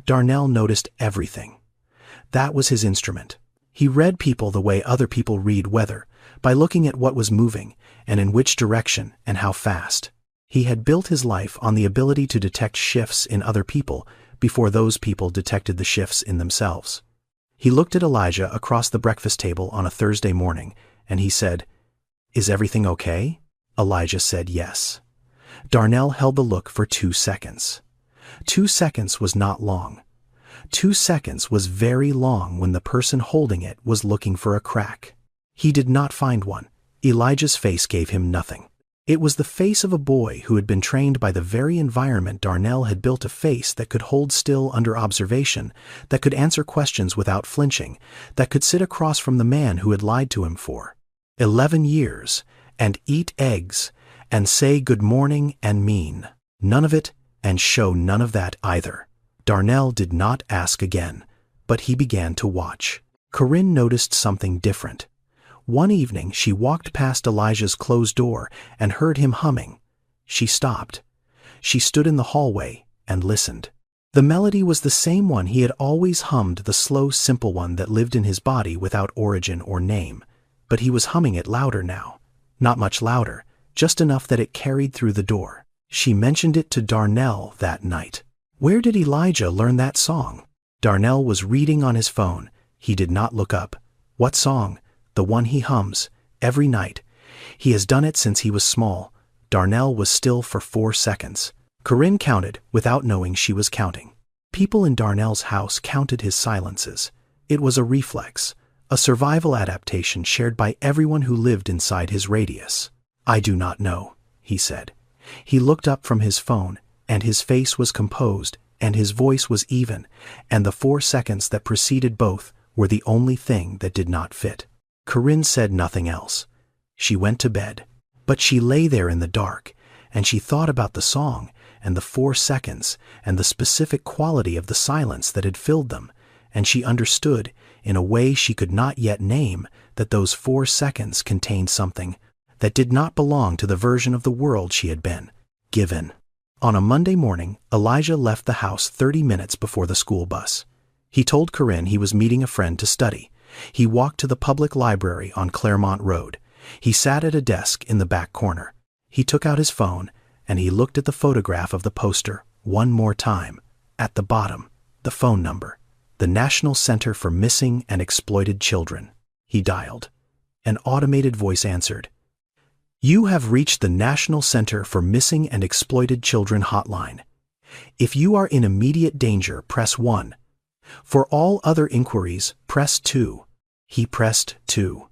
Darnell noticed everything. That was his instrument. He read people the way other people read weather, by looking at what was moving, and in which direction, and how fast. He had built his life on the ability to detect shifts in other people before those people detected the shifts in themselves. He looked at Elijah across the breakfast table on a Thursday morning, and he said, "Is everything okay?" Elijah said yes. Darnell held the look for 2 seconds. 2 seconds was not long. 2 seconds was very long when the person holding it was looking for a crack. He did not find one. Elijah's face gave him nothing. It was the face of a boy who had been trained by the very environment Darnell had built, a face that could hold still under observation, that could answer questions without flinching, that could sit across from the man who had lied to him for 11 years, and eat eggs, and say good morning and mean none of it, and show none of that either. Darnell did not ask again, but he began to watch. Corinne noticed something different. One evening she walked past Elijah's closed door and heard him humming. She stopped. She stood in the hallway and listened. The melody was the same one he had always hummed, the slow, simple one that lived in his body without origin or name. But he was humming it louder now. Not much louder, just enough that it carried through the door. She mentioned it to Darnell that night. Where did Elijah learn that song? Darnell was reading on his phone. He did not look up. What song? The one he hums every night. He has done it since he was small. Darnell was still for 4 seconds. Corinne counted without knowing she was counting. People in Darnell's house counted his silences. It was a reflex, a survival adaptation shared by everyone who lived inside his radius. I do not know, he said. He looked up from his phone, and his face was composed, and his voice was even, and the 4 seconds that preceded both were the only thing that did not fit. Corinne said nothing else. She went to bed, but she lay there in the dark, and she thought about the song, and the 4 seconds, and the specific quality of the silence that had filled them, and she understood, in a way she could not yet name, that those 4 seconds contained something that did not belong to the version of the world she had been given. On a Monday morning, Elijah left the house 30 minutes before the school bus. He told Corinne he was meeting a friend to study. He walked to the public library on Claremont Road. He sat at a desk in the back corner. He took out his phone, and he looked at the photograph of the poster one more time. At the bottom, the phone number. The National Center for Missing and Exploited Children. He dialed. An automated voice answered. You have reached the National Center for Missing and Exploited Children hotline. If you are in immediate danger, press 1. For all other inquiries, press 2. He pressed 2.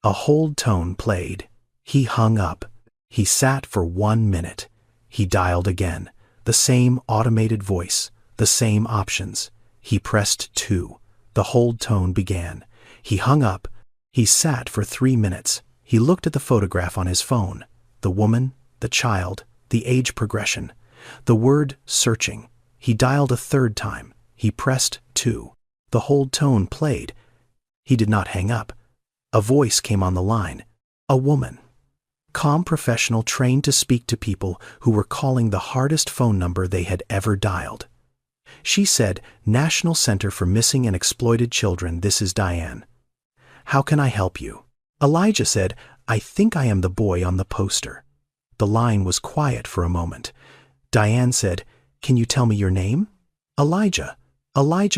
A hold tone played. He hung up. He sat for 1 minute. He dialed again. The same automated voice. The same options. He pressed 2. The hold tone began. He hung up. He sat for 3 minutes. He looked at the photograph on his phone. The woman, the child, the age progression. The word searching. He dialed a 3rd time. He pressed 2. The hold tone played. He did not hang up. A voice came on the line. A woman. Calm professional trained to speak to people who were calling the hardest phone number they had ever dialed. She said, National Center for Missing and Exploited Children, this is Diane. How can I help you? Elijah said, I think I am the boy on the poster. The line was quiet for a moment. Diane said, Can you tell me your name? Elijah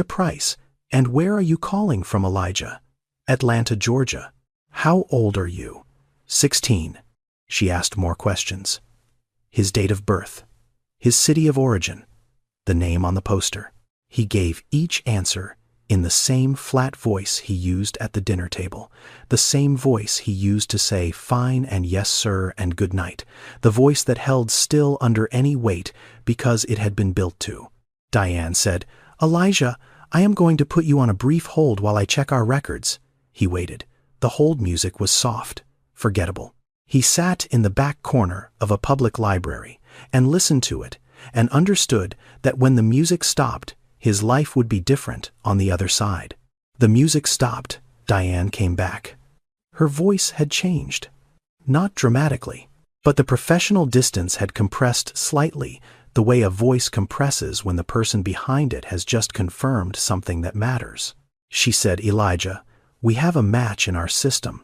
Price. And where are you calling from, Elijah? Atlanta, Georgia. How old are you? 16. She asked more questions. His date of birth. His city of origin. The name on the poster. He gave each answer in the same flat voice he used at the dinner table, the same voice he used to say fine and yes sir and good night, the voice that held still under any weight because it had been built to. Diane said, Elijah, I am going to put you on a brief hold while I check our records. He waited. The hold music was soft, forgettable. He sat in the back corner of a public library and listened to it and understood that when the music stopped, his life would be different on the other side. The music stopped. Diane came back. Her voice had changed. Not dramatically, but the professional distance had compressed slightly, the way a voice compresses when the person behind it has just confirmed something that matters. She said, Elijah, we have a match in our system.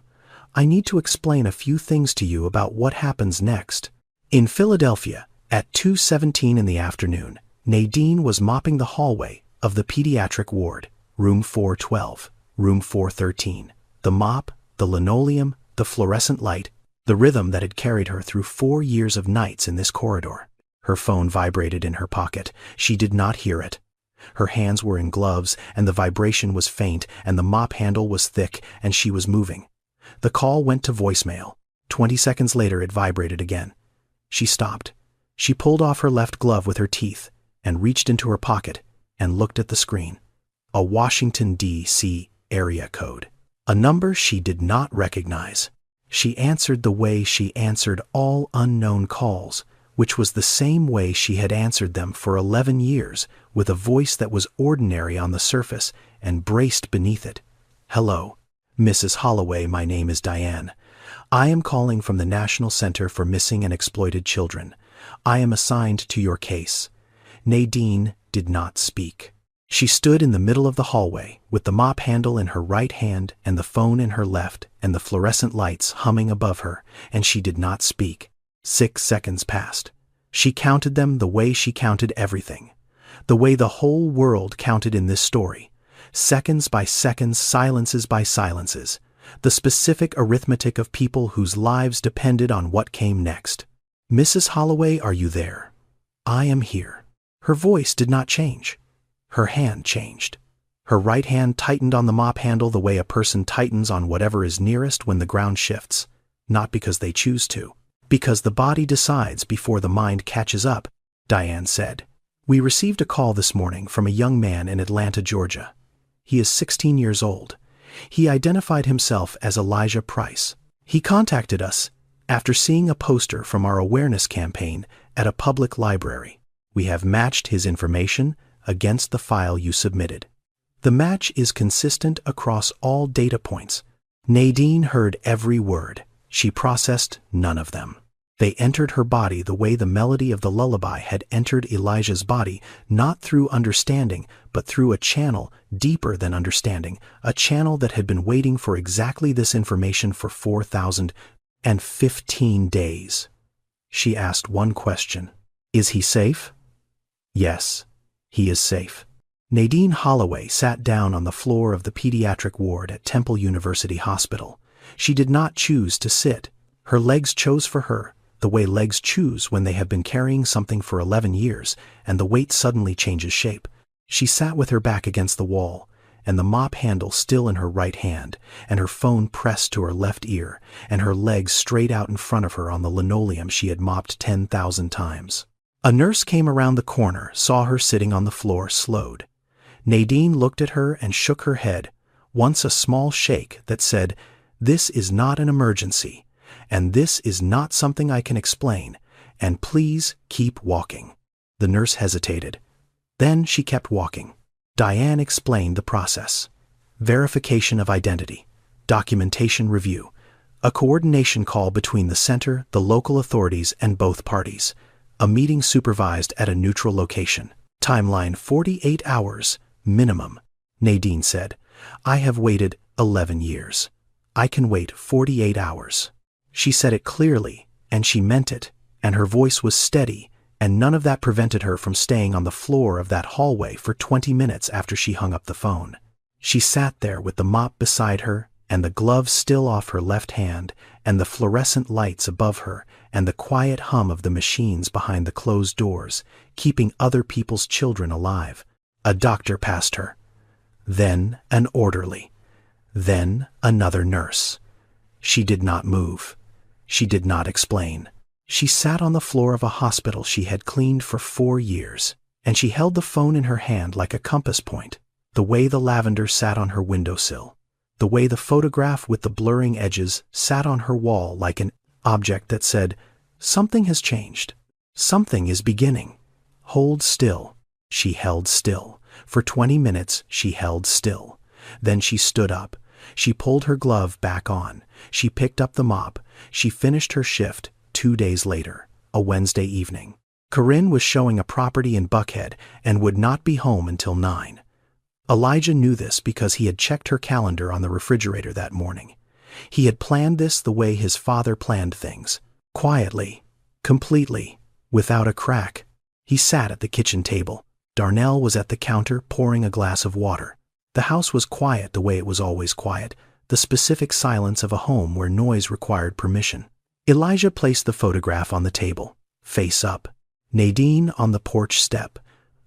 I need to explain a few things to you about what happens next. In Philadelphia, at 2:17 in the afternoon, Nadine was mopping the hallway of the pediatric ward, room 412, room 413. The mop, the linoleum, the fluorescent light, the rhythm that had carried her through 4 years of nights in this corridor. Her phone vibrated in her pocket. She did not hear it. Her hands were in gloves, and the vibration was faint, and the mop handle was thick, and she was moving. The call went to voicemail. 20 seconds later it vibrated again. She stopped. She pulled off her left glove with her teeth and reached into her pocket and looked at the screen. A Washington, D.C. area code. A number she did not recognize. She answered the way she answered all unknown calls, which was the same way she had answered them for 11 years, with a voice that was ordinary on the surface and braced beneath it. Hello, Mrs. Holloway, my name is Diane. I am calling from the National Center for Missing and Exploited Children. I am assigned to your case. Nadine did not speak. She stood in the middle of the hallway with the mop handle in her right hand and the phone in her left and the fluorescent lights humming above her, and she did not speak. 6 seconds passed. She counted them the way she counted everything. The way the whole world counted in this story. Seconds by seconds, silences by silences. The specific arithmetic of people whose lives depended on what came next. "Mrs. Holloway, are you there?" "I am here." Her voice did not change. Her hand changed. Her right hand tightened on the mop handle the way a person tightens on whatever is nearest when the ground shifts. Not because they choose to. Because the body decides before the mind catches up, Diane said. "We received a call this morning from a young man in Atlanta, Georgia. He is 16 years old. He identified himself as Elijah Price. He contacted us after seeing a poster from our awareness campaign at a public library. We have matched his information against the file you submitted. The match is consistent across all data points." Nadine heard every word. She processed none of them. They entered her body the way the melody of the lullaby had entered Elijah's body, not through understanding, but through a channel deeper than understanding, a channel that had been waiting for exactly this information for 4,015 days. She asked one question. "Is he safe?" "Yes, he is safe." Nadine Holloway sat down on the floor of the pediatric ward at Temple University Hospital. She did not choose to sit. Her legs chose for her, the way legs choose when they have been carrying something for 11 years and the weight suddenly changes shape. She sat with her back against the wall, and the mop handle still in her right hand, and her phone pressed to her left ear, and her legs straight out in front of her on the linoleum she had mopped 10,000 times. A nurse came around the corner, saw her sitting on the floor, slowed. Nadine looked at her and shook her head, once a small shake that said, "This is not an emergency, and this is not something I can explain, and please keep walking." The nurse hesitated. Then she kept walking. Diane explained the process. Verification of identity, documentation review, a coordination call between the center, the local authorities, and both parties, a meeting supervised at a neutral location. Timeline 48 hours, minimum. Nadine said, "I have waited 11 years. I can wait 48 hours. She said it clearly, and she meant it, and her voice was steady, and none of that prevented her from staying on the floor of that hallway for 20 minutes after she hung up the phone. She sat there with the mop beside her, and the glove still off her left hand, and the fluorescent lights above her, and the quiet hum of the machines behind the closed doors, keeping other people's children alive. A doctor passed her. Then an orderly. Then another nurse. She did not move. She did not explain. She sat on the floor of a hospital she had cleaned for 4 years, and she held the phone in her hand like a compass point, the way the lavender sat on her windowsill, the way the photograph with the blurring edges sat on her wall like an object that said, "Something has changed. Something is beginning. Hold still." She held still. For 20 minutes she held still. Then she stood up. She pulled her glove back on. She picked up the mop. She finished her shift 2 days later, a Wednesday evening. Corinne was showing a property in Buckhead and would not be home until 9. Elijah knew this because he had checked her calendar on the refrigerator that morning. He had planned this the way his father planned things, quietly, completely, without a crack. He sat at the kitchen table. Darnell was at the counter pouring a glass of water. The house was quiet the way it was always quiet, the specific silence of a home where noise required permission. Elijah placed the photograph on the table, face up. Nadine on the porch step.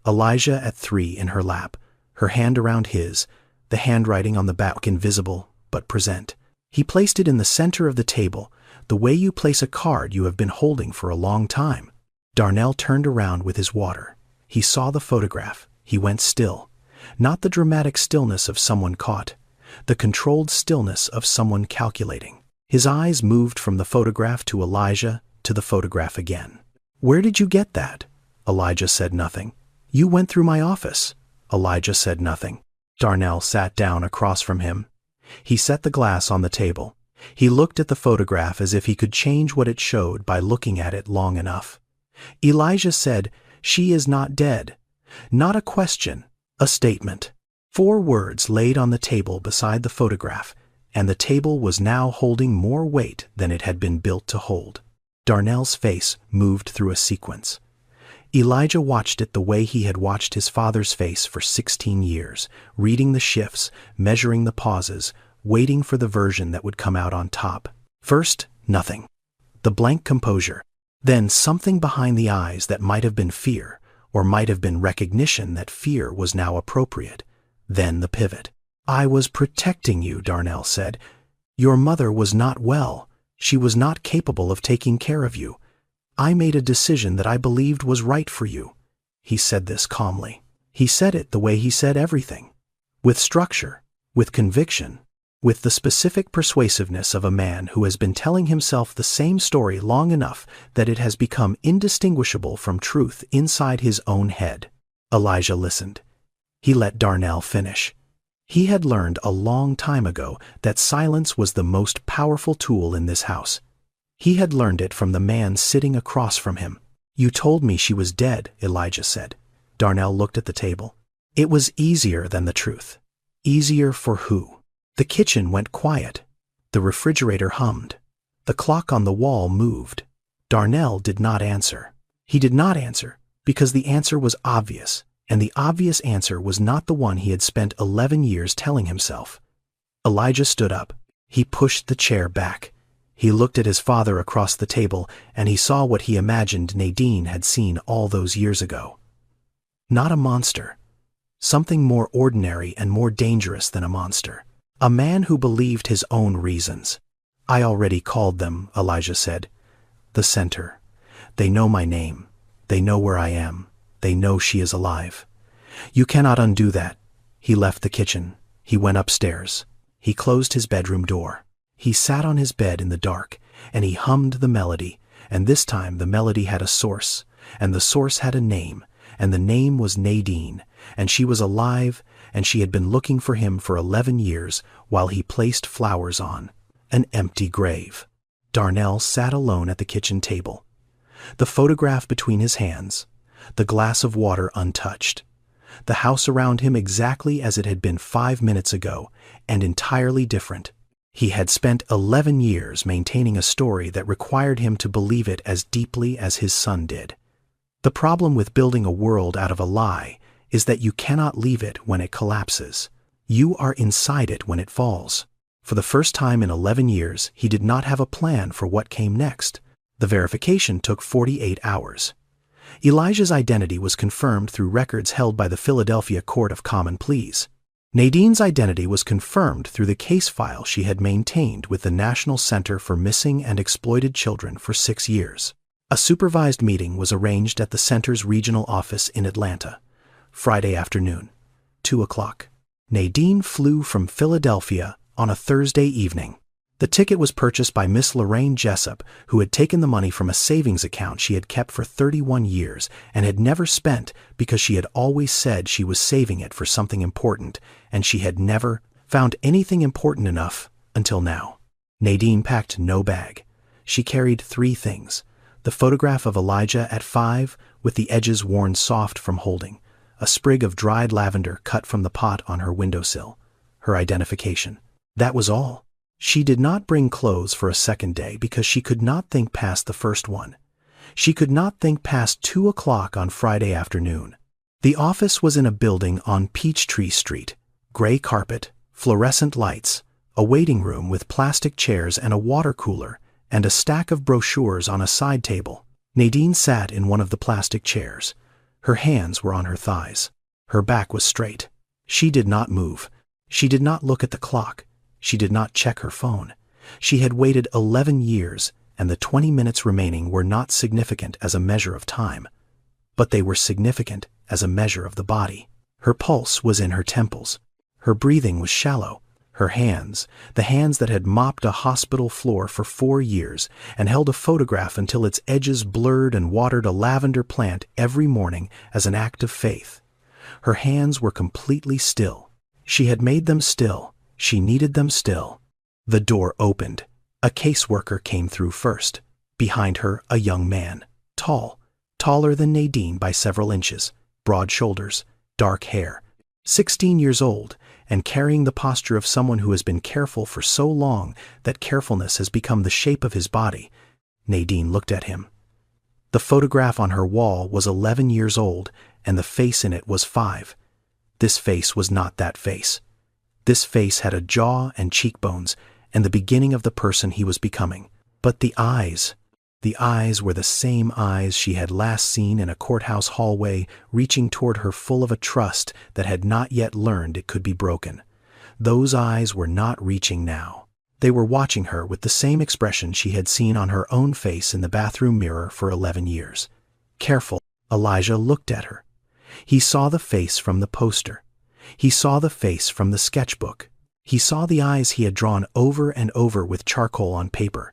Elijah at 3 in her lap, her hand around his, the handwriting on the back invisible but present. He placed it in the center of the table, the way you place a card you have been holding for a long time. Darnell turned around with his water. He saw the photograph. He went still. Not the dramatic stillness of someone caught, the controlled stillness of someone calculating. His eyes moved from the photograph to Elijah to the photograph again. "Where did you get that?" Elijah said nothing. "You went through my office." Elijah said nothing. Darnell sat down across from him. He set the glass on the table. He looked at the photograph as if he could change what it showed by looking at it long enough. Elijah said, "She is not dead." Not a question, a statement. 4 words laid on the table beside the photograph, and the table was now holding more weight than it had been built to hold. Darnell's face moved through a sequence. Elijah watched it the way he had watched his father's face for 16 years, reading the shifts, measuring the pauses, waiting for the version that would come out on top. First, nothing. The blank composure. Then something behind the eyes that might have been fear, or might have been recognition that fear was now appropriate. Then the pivot. "I was protecting you," Darnell said. "Your mother was not well. She was not capable of taking care of you. I made a decision that I believed was right for you." He said this calmly. He said it the way he said everything. With structure, with conviction, with the specific persuasiveness of a man who has been telling himself the same story long enough that it has become indistinguishable from truth inside his own head. Elijah listened. He let Darnell finish. He had learned a long time ago that silence was the most powerful tool in this house. He had learned it from the man sitting across from him. "You told me she was dead," Elijah said. Darnell looked at the table. It was easier than the truth. Easier for who? The kitchen went quiet. The refrigerator hummed. The clock on the wall moved. Darnell did not answer. He did not answer because the answer was obvious, and the obvious answer was not the one he had spent 11 years telling himself. Elijah stood up. He pushed the chair back. He looked at his father across the table, and he saw what he imagined Nadine had seen all those years ago. Not a monster. Something more ordinary and more dangerous than a monster. A man who believed his own reasons. "I already called them," Elijah said. "The center. They know my name. They know where I am. They know she is alive. You cannot undo that." He left the kitchen. He went upstairs. He closed his bedroom door. He sat on his bed in the dark, and he hummed the melody, and this time the melody had a source, and the source had a name, and the name was Nadine, and she was alive, and she had been looking for him for 11 years while he placed flowers on an empty grave. Darnell sat alone at the kitchen table, the photograph between his hands, the glass of water untouched, the house around him exactly as it had been 5 minutes ago, and entirely different. He had spent 11 years maintaining a story that required him to believe it as deeply as his son did. The problem with building a world out of a lie is that you cannot leave it when it collapses. You are inside it when it falls. For the first time in 11 years, he did not have a plan for what came next. The verification took 48 hours. Elijah's identity was confirmed through records held by the Philadelphia Court of Common Pleas. Nadine's identity was confirmed through the case file she had maintained with the National Center for Missing and Exploited Children for 6 years. A supervised meeting was arranged at the center's regional office in Atlanta. Friday afternoon, 2 o'clock. Nadine flew from Philadelphia on a Thursday evening. The ticket was purchased by Miss Lorraine Jessup, who had taken the money from a savings account she had kept for 31 years and had never spent because she had always said she was saving it for something important, and she had never found anything important enough until now. Nadine packed no bag. She carried 3 things: the photograph of Elijah at 5, with the edges worn soft from holding, a sprig of dried lavender cut from the pot on her windowsill, her identification. That was all. She did not bring clothes for a second day because she could not think past the first one. She could not think past 2 o'clock on Friday afternoon. The office was in a building on Peachtree Street. Gray carpet, fluorescent lights, a waiting room with plastic chairs and a water cooler, and a stack of brochures on a side table. Nadine sat in one of the plastic chairs. Her hands were on her thighs. Her back was straight. She did not move. She did not look at the clock. She did not check her phone. She had waited 11 years, and the 20 minutes remaining were not significant as a measure of time, but they were significant as a measure of the body. Her pulse was in her temples. Her breathing was shallow. Her hands, the hands that had mopped a hospital floor for 4 years and held a photograph until its edges blurred and watered a lavender plant every morning as an act of faith. Her hands were completely still. She had made them still. She needed them still. The door opened. A caseworker came through first. Behind her, a young man. Tall. Taller than Nadine by several inches. Broad shoulders. Dark hair. 16 years old, and carrying the posture of someone who has been careful for so long that carefulness has become the shape of his body. Nadine looked at him. The photograph on her wall was 11 years old, and the face in it was 5. This face was not that face. This face had a jaw and cheekbones, and the beginning of the person he was becoming. But the eyes were the same eyes she had last seen in a courthouse hallway, reaching toward her full of a trust that had not yet learned it could be broken. Those eyes were not reaching now. They were watching her with the same expression she had seen on her own face in the bathroom mirror for 11 years. Careful, Elijah looked at her. He saw the face from the poster. He saw the face from the sketchbook. He saw the eyes he had drawn over and over with charcoal on paper.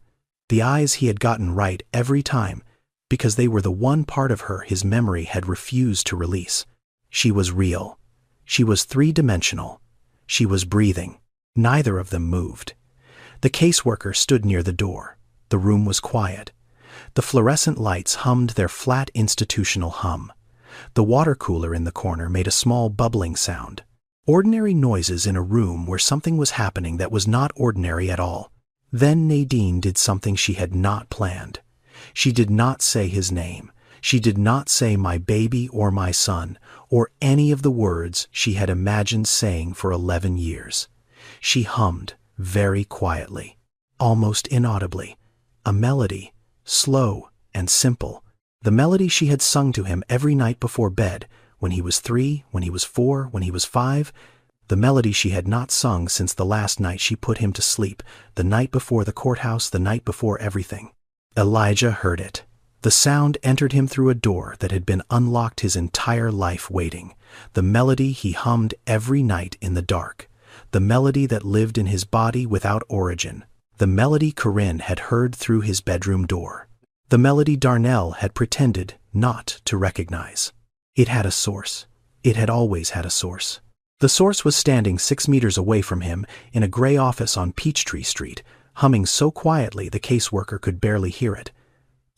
The eyes he had gotten right every time, because they were the one part of her his memory had refused to release. She was real. She was three-dimensional. She was breathing. Neither of them moved. The caseworker stood near the door. The room was quiet. The fluorescent lights hummed their flat institutional hum. The water cooler in the corner made a small bubbling sound. Ordinary noises in a room where something was happening that was not ordinary at all. Then Nadine did something she had not planned. She did not say his name. She did not say my baby or my son, or any of the words she had imagined saying for 11 years. She hummed, very quietly, almost inaudibly, a melody, slow and simple, the melody she had sung to him every night before bed, when he was 3, when he was 4, when he was 5, the melody she had not sung since the last night she put him to sleep, the night before the courthouse, the night before everything. Elijah heard it. The sound entered him through a door that had been unlocked his entire life waiting, the melody he hummed every night in the dark, the melody that lived in his body without origin, the melody Corinne had heard through his bedroom door, the melody Darnell had pretended not to recognize. It had a source. It had always had a source. The source was standing 6 meters away from him in a gray office on Peachtree Street, humming so quietly the caseworker could barely hear it.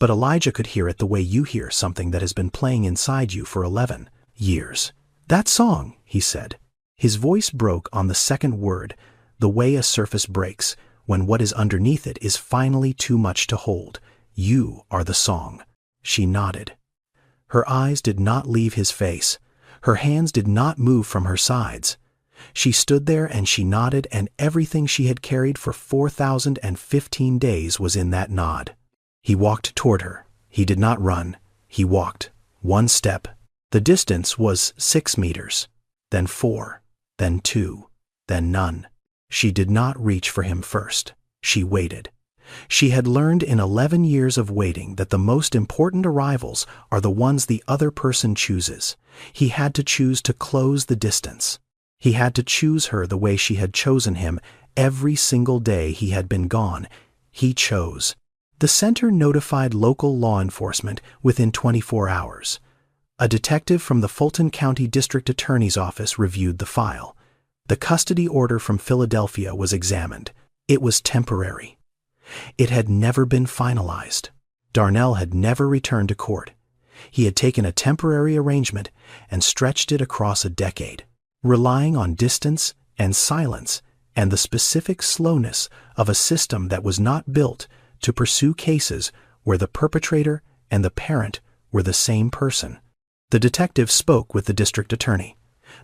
But Elijah could hear it the way you hear something that has been playing inside you for 11 years. "That song," he said. His voice broke on the second word, the way a surface breaks, when what is underneath it is finally too much to hold. "You are the song." She nodded. Her eyes did not leave his face. Her hands did not move from her sides. She stood there and she nodded, and everything she had carried for 4,015 days was in that nod. He walked toward her. He did not run. He walked. 1 step. The distance was 6 meters. Then 4. Then 2. Then none. She did not reach for him first. She waited. She had learned in 11 years of waiting that the most important arrivals are the ones the other person chooses. He had to choose to close the distance. He had to choose her the way she had chosen him every single day he had been gone. He chose. The center notified local law enforcement within 24 hours. A detective from the Fulton County District Attorney's Office reviewed the file. The custody order from Philadelphia was examined. It was temporary. It had never been finalized. Darnell had never returned to court. He had taken a temporary arrangement and stretched it across a decade, relying on distance and silence and the specific slowness of a system that was not built to pursue cases where the perpetrator and the parent were the same person. The detective spoke with the district attorney.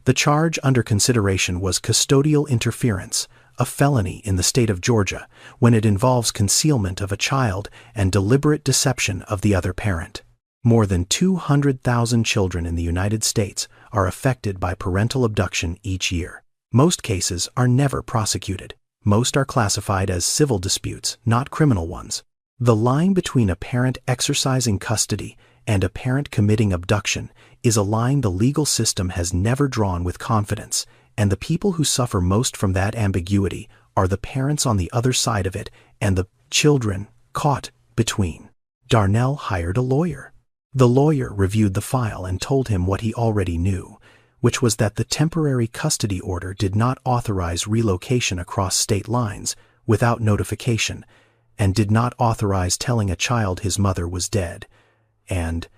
The charge under consideration was custodial interference, a felony in the state of Georgia when it involves concealment of a child and deliberate deception of the other parent. More than 200,000 children in the United States are affected by parental abduction each year. Most cases are never prosecuted. Most are classified as civil disputes, not criminal ones. The line between a parent exercising custody and a parent committing abduction is a line the legal system has never drawn with confidence, and the people who suffer most from that ambiguity are the parents on the other side of it and the children caught between. Darnell hired a lawyer. The lawyer reviewed the file and told him what he already knew, which was that the temporary custody order did not authorize relocation across state lines without notification, and did not authorize telling a child his mother was dead, and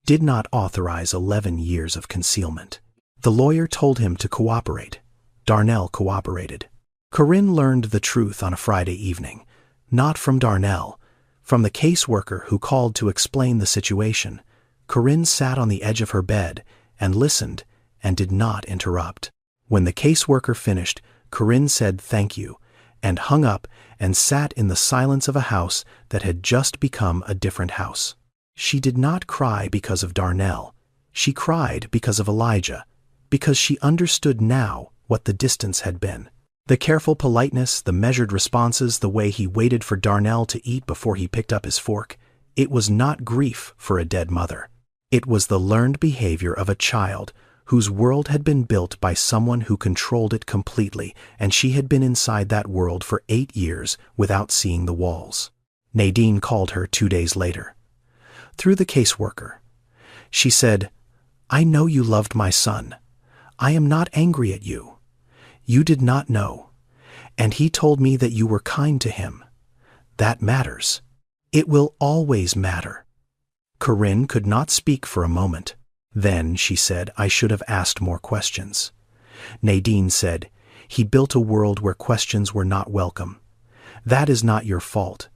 did not authorize 11 years of concealment. The lawyer told him to cooperate. Darnell cooperated. Corinne learned the truth on a Friday evening, not from Darnell, From the caseworker who called to explain the situation, Corinne sat on the edge of her bed and listened and did not interrupt. When the caseworker finished, Corinne said thank you and hung up and sat in the silence of a house that had just become a different house. She did not cry because of Darnell. She cried because of Elijah, because she understood now what the distance had been. The careful politeness, the measured responses, the way he waited for Darnell to eat before he picked up his fork, it was not grief for a dead mother. It was the learned behavior of a child whose world had been built by someone who controlled it completely, and she had been inside that world for 8 years without seeing the walls. Nadine called her 2 days later. Through the caseworker, she said, "I know you loved my son. I am not angry at you. You did not know, and he told me that you were kind to him. That matters. It will always matter." Corinne could not speak for a moment. Then she said, "I should have asked more questions." Nadine said, "He built a world where questions were not welcome. That is not your fault.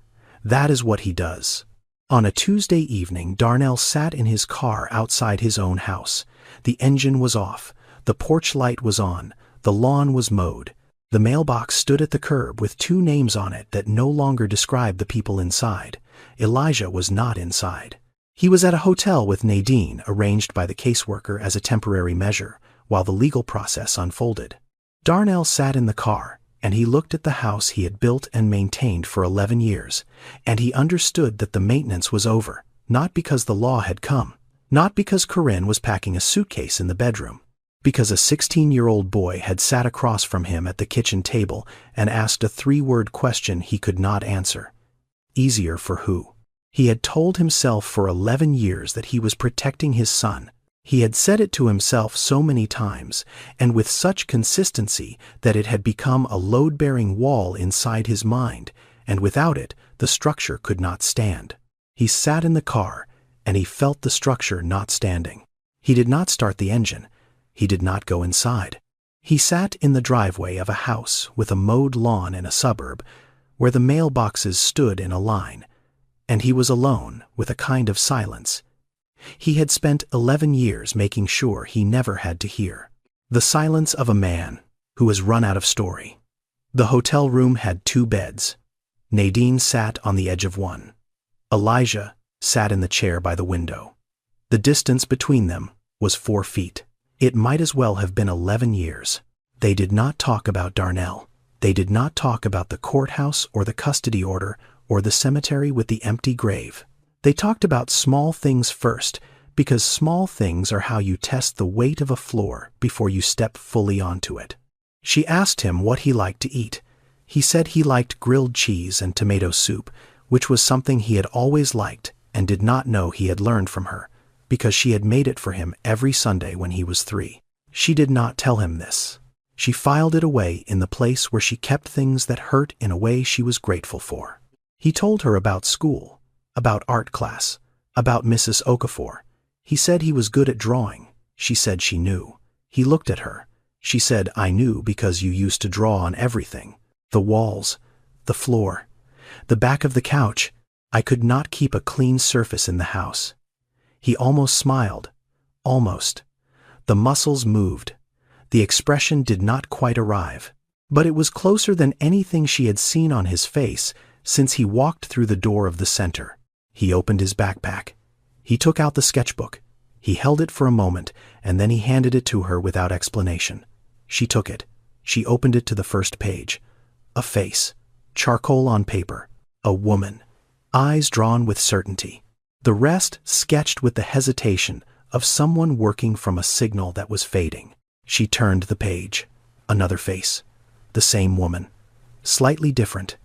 That is what he does." On a Tuesday evening, Darnell sat in his car outside his own house. The engine was off, the porch light was on, the lawn was mowed. The mailbox stood at the curb with 2 names on it that no longer described the people inside. Elijah was not inside. He was at a hotel with Nadine, arranged by the caseworker as a temporary measure, while the legal process unfolded. Darnell sat in the car, and he looked at the house he had built and maintained for 11 years, and he understood that the maintenance was over, not because the law had come, not because Corinne was packing a suitcase in the bedroom, because a 16-year-old boy had sat across from him at the kitchen table and asked a 3-word question he could not answer. Easier for who? He had told himself for 11 years that he was protecting his son. He had said it to himself so many times, and with such consistency that it had become a load-bearing wall inside his mind, and without it, the structure could not stand. He sat in the car, and he felt the structure not standing. He did not start the engine. He did not go inside. He sat in the driveway of a house with a mowed lawn in a suburb, where the mailboxes stood in a line, and he was alone with a kind of silence. He had spent 11 years making sure he never had to hear. The silence of a man who has run out of story. The hotel room had 2 beds. Nadine sat on the edge of one. Elijah sat in the chair by the window. The distance between them was 4 feet. It might as well have been 11 years. They did not talk about Darnell. They did not talk about the courthouse or the custody order or the cemetery with the empty grave. They talked about small things first, because small things are how you test the weight of a floor before you step fully onto it. She asked him what he liked to eat. He said he liked grilled cheese and tomato soup, which was something he had always liked and did not know he had learned from her, because she had made it for him every Sunday when he was 3. She did not tell him this. She filed it away in the place where she kept things that hurt in a way she was grateful for. He told her about school, about art class, about Mrs. Okafor. He said he was good at drawing. She said she knew. He looked at her. She said, "I knew because you used to draw on everything. The walls, the floor, the back of the couch. I could not keep a clean surface in the house." He almost smiled. Almost. The muscles moved. The expression did not quite arrive. But it was closer than anything she had seen on his face since he walked through the door of the center. He opened his backpack. He took out the sketchbook. He held it for a moment, and then he handed it to her without explanation. She took it. She opened it to the first page. A face. Charcoal on paper. A woman. Eyes drawn with certainty. The rest sketched with the hesitation of someone working from a signal that was fading. She turned the page. Another face. The same woman. Slightly different.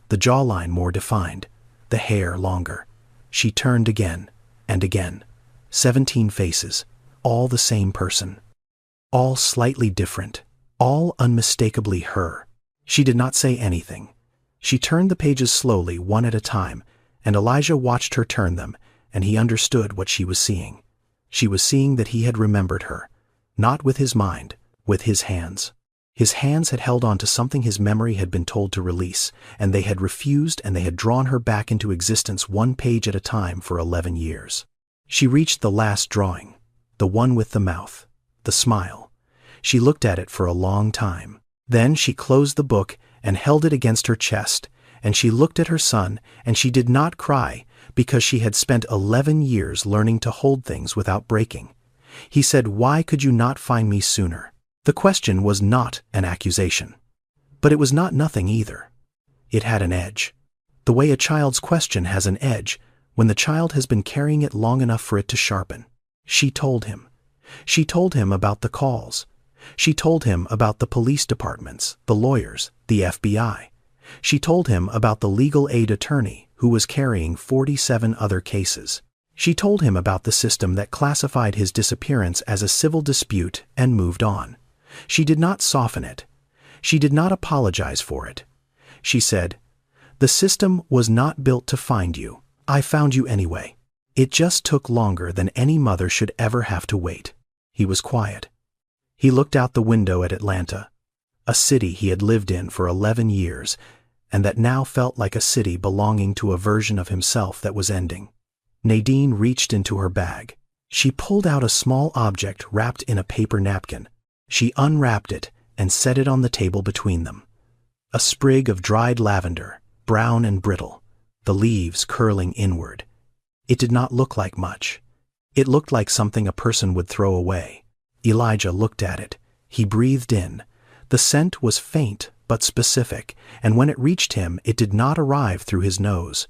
The jawline more defined. The hair longer. She turned again and again. 17 faces. All the same person. All slightly different. All unmistakably her. She did not say anything. She turned the pages slowly, one at a time, and Elijah watched her turn them, and he understood what she was seeing. She was seeing that he had remembered her, not with his mind, with his hands. His hands had held on to something his memory had been told to release, and they had refused, and they had drawn her back into existence one page at a time for 11 years. She reached the last drawing, the one with the mouth, the smile. She looked at it for a long time. Then she closed the book and held it against her chest, and she looked at her son, and she did not cry, because she had spent 11 years learning to hold things without breaking. He said, "Why could you not find me sooner?" The question was not an accusation. But it was not nothing either. It had an edge. The way a child's question has an edge when the child has been carrying it long enough for it to sharpen. She told him. She told him about the calls. She told him about the police departments, the lawyers, the FBI. She told him about the legal aid attorney who was carrying 47 other cases. She told him about the system that classified his disappearance as a civil dispute and moved on. She did not soften it. She did not apologize for it. She said, "The system was not built to find you. I found you anyway. It just took longer than any mother should ever have to wait." He was quiet. He looked out the window at Atlanta, a city he had lived in for 11 years, and that now felt like a city belonging to a version of himself that was ending. Nadine reached into her bag. She pulled out a small object wrapped in a paper napkin. She unwrapped it and set it on the table between them. A sprig of dried lavender, brown and brittle, the leaves curling inward. It did not look like much. It looked like something a person would throw away. Elijah looked at it. He breathed in. The scent was faint but specific, and when it reached him, it did not arrive through his nose.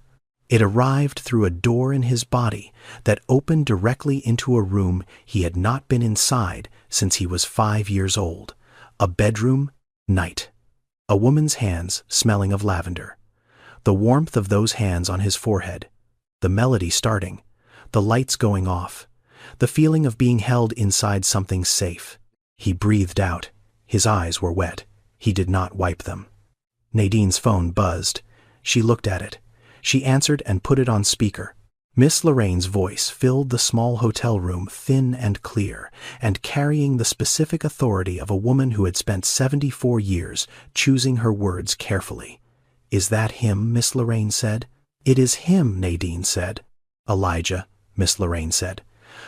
It arrived through a door in his body that opened directly into a room he had not been inside since he was 5 years old. A bedroom, night. A woman's hands smelling of lavender. The warmth of those hands on his forehead. The melody starting. The lights going off. The feeling of being held inside something safe. He breathed out. His eyes were wet. He did not wipe them. Nadine's phone buzzed. She looked at it. She answered and put it on speaker. Miss Lorraine's voice filled the small hotel room thin and clear, and carrying the specific authority of a woman who had spent 74 years choosing her words carefully. "Is that him?" Miss Lorraine said. "It is him," Nadine said. "Elijah," Miss Lorraine said.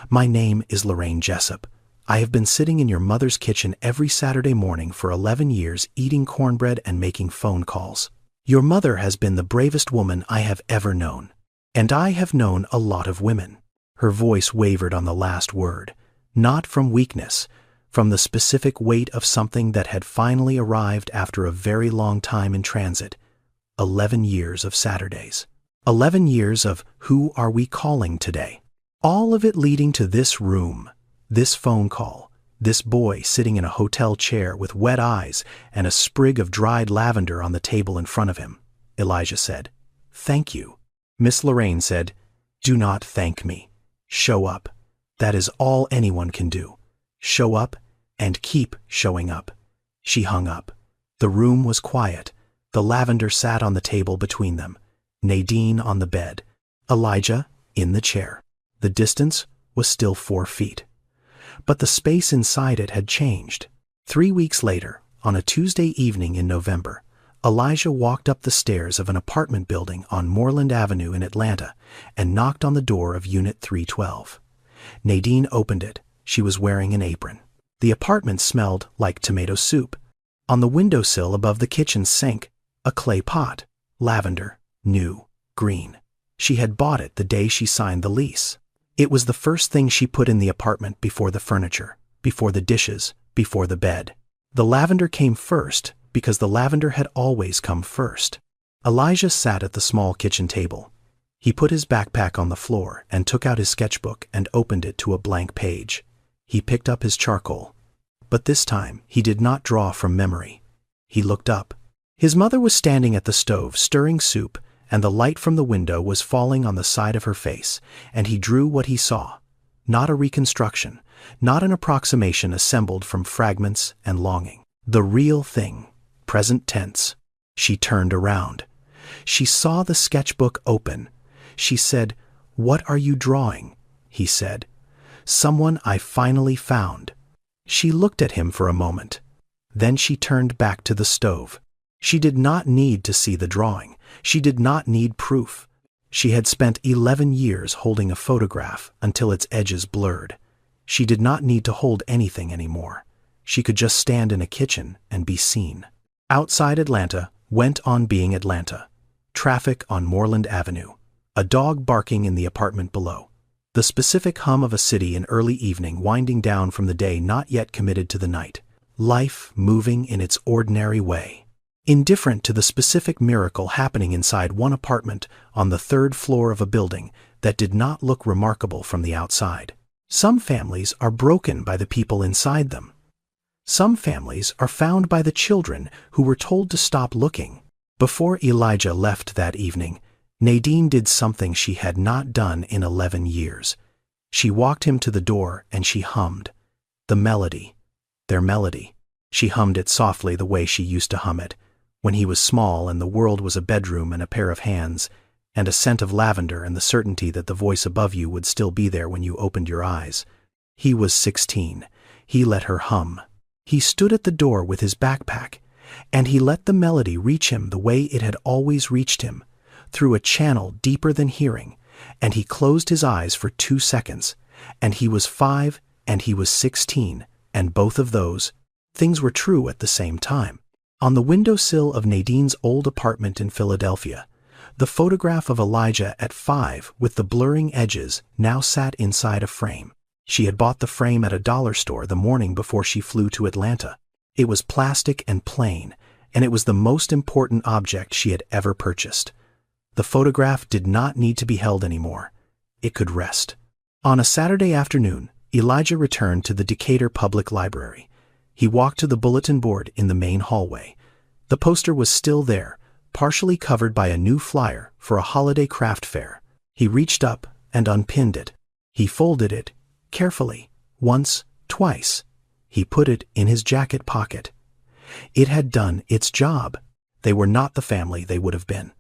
"My name is Lorraine Jessup. I have been sitting in your mother's kitchen every Saturday morning for 11 years eating cornbread and making phone calls. Your mother has been the bravest woman I have ever known. And I have known a lot of women." Her voice wavered on the last word, not from weakness, from the specific weight of something that had finally arrived after a very long time in transit. 11 years of Saturdays. 11 years of who are we calling today? All of it leading to this room, this phone call, this boy sitting in a hotel chair with wet eyes and a sprig of dried lavender on the table in front of him. Elijah said, "Thank you." Miss Lorraine said, "Do not thank me. Show up. That is all anyone can do. Show up and keep showing up." She hung up. The room was quiet. The lavender sat on the table between them. Nadine on the bed. Elijah in the chair. The distance was still 4 feet. But the space inside it had changed. 3 weeks later, on a Tuesday evening in November, Elijah walked up the stairs of an apartment building on Moreland Avenue in Atlanta and knocked on the door of Unit 312. Nadine opened it. She was wearing an apron. The apartment smelled like tomato soup. On the windowsill above the kitchen sink, a clay pot, lavender, new, green. She had bought it the day she signed the lease. It was the first thing she put in the apartment before the furniture, before the dishes, before the bed. The lavender came first, because the lavender had always come first. Elijah sat at the small kitchen table. He put his backpack on the floor and took out his sketchbook and opened it to a blank page. He picked up his charcoal. But this time, he did not draw from memory. He looked up. His mother was standing at the stove stirring soup, and the light from the window was falling on the side of her face, and he drew what he saw. Not a reconstruction, not an approximation assembled from fragments and longing. The real thing. Present tense. She turned around. She saw the sketchbook open. She said, "What are you drawing?" He said, "Someone I finally found." She looked at him for a moment. Then she turned back to the stove. She did not need to see the drawing. She did not need proof. She had spent 11 years holding a photograph until its edges blurred. She did not need to hold anything anymore. She could just stand in a kitchen and be seen. Outside Atlanta went on being Atlanta. Traffic on Moreland Avenue. A dog barking in the apartment below. The specific hum of a city in early evening winding down from the day not yet committed to the night. Life moving in its ordinary way. Indifferent to the specific miracle happening inside one apartment on the 3rd floor of a building that did not look remarkable from the outside. Some families are broken by the people inside them. Some families are found by the children who were told to stop looking. Before Elijah left that evening, Nadine did something she had not done in 11 years. She walked him to the door and she hummed. The melody. Their melody. She hummed it softly the way she used to hum it, when he was small and the world was a bedroom and a pair of hands, and a scent of lavender and the certainty that the voice above you would still be there when you opened your eyes. He was 16. He let her hum. He stood at the door with his backpack, and he let the melody reach him the way it had always reached him, through a channel deeper than hearing, and he closed his eyes for 2 seconds, and he was 5 and he was 16, and both of those things were true at the same time. On the windowsill of Nadine's old apartment in Philadelphia, the photograph of Elijah at 5 with the blurring edges now sat inside a frame. She had bought the frame at a dollar store the morning before she flew to Atlanta. It was plastic and plain, and it was the most important object she had ever purchased. The photograph did not need to be held anymore. It could rest. On a Saturday afternoon, Elijah returned to the Decatur Public Library. He walked to the bulletin board in the main hallway. The poster was still there, partially covered by a new flyer for a holiday craft fair. He reached up and unpinned it. He folded it carefully, once, twice. He put it in his jacket pocket. It had done its job. They were not the family they would have been.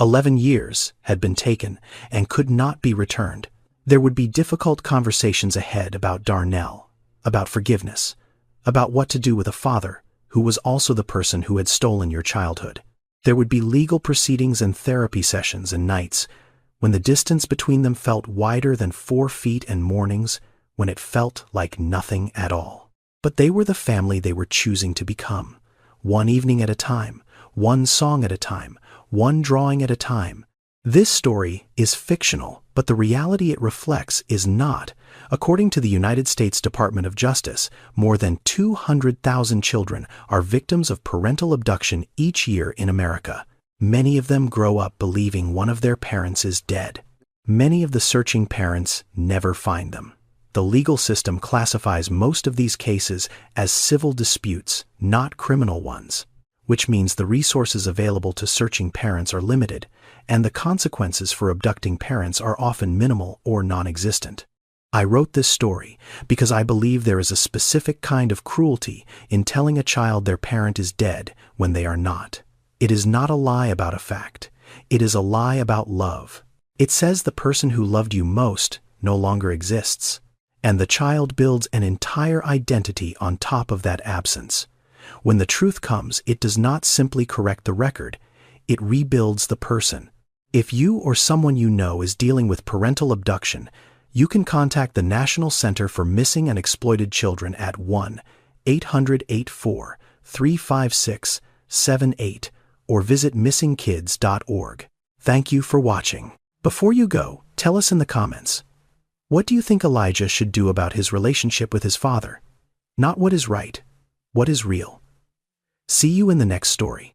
11 years had been taken and could not be returned. There would be difficult conversations ahead about Darnell, about forgiveness, about what to do with a father who was also the person who had stolen your childhood. There would be legal proceedings and therapy sessions and nights when the distance between them felt wider than 4 feet, and mornings when it felt like nothing at all. But they were the family they were choosing to become, one evening at a time, one song at a time, one drawing at a time. This story is fictional, but the reality it reflects is not. According to the United States Department of Justice, more than 200,000 children are victims of parental abduction each year in America. Many of them grow up believing one of their parents is dead. Many of the searching parents never find them. The legal system classifies most of these cases as civil disputes, not criminal ones, which means the resources available to searching parents are limited, and the consequences for abducting parents are often minimal or non-existent. I wrote this story because I believe there is a specific kind of cruelty in telling a child their parent is dead when they are not. It is not a lie about a fact. It is a lie about love. It says the person who loved you most no longer exists, and the child builds an entire identity on top of that absence. When the truth comes, it does not simply correct the record, it rebuilds the person. If you or someone you know is dealing with parental abduction, you can contact the National Center for Missing and Exploited Children at 1-800-84-356-78 or visit missingkids.org. Thank you for watching. Before you go, tell us in the comments, what do you think Elijah should do about his relationship with his father? Not what is right, what is real. See you in the next story.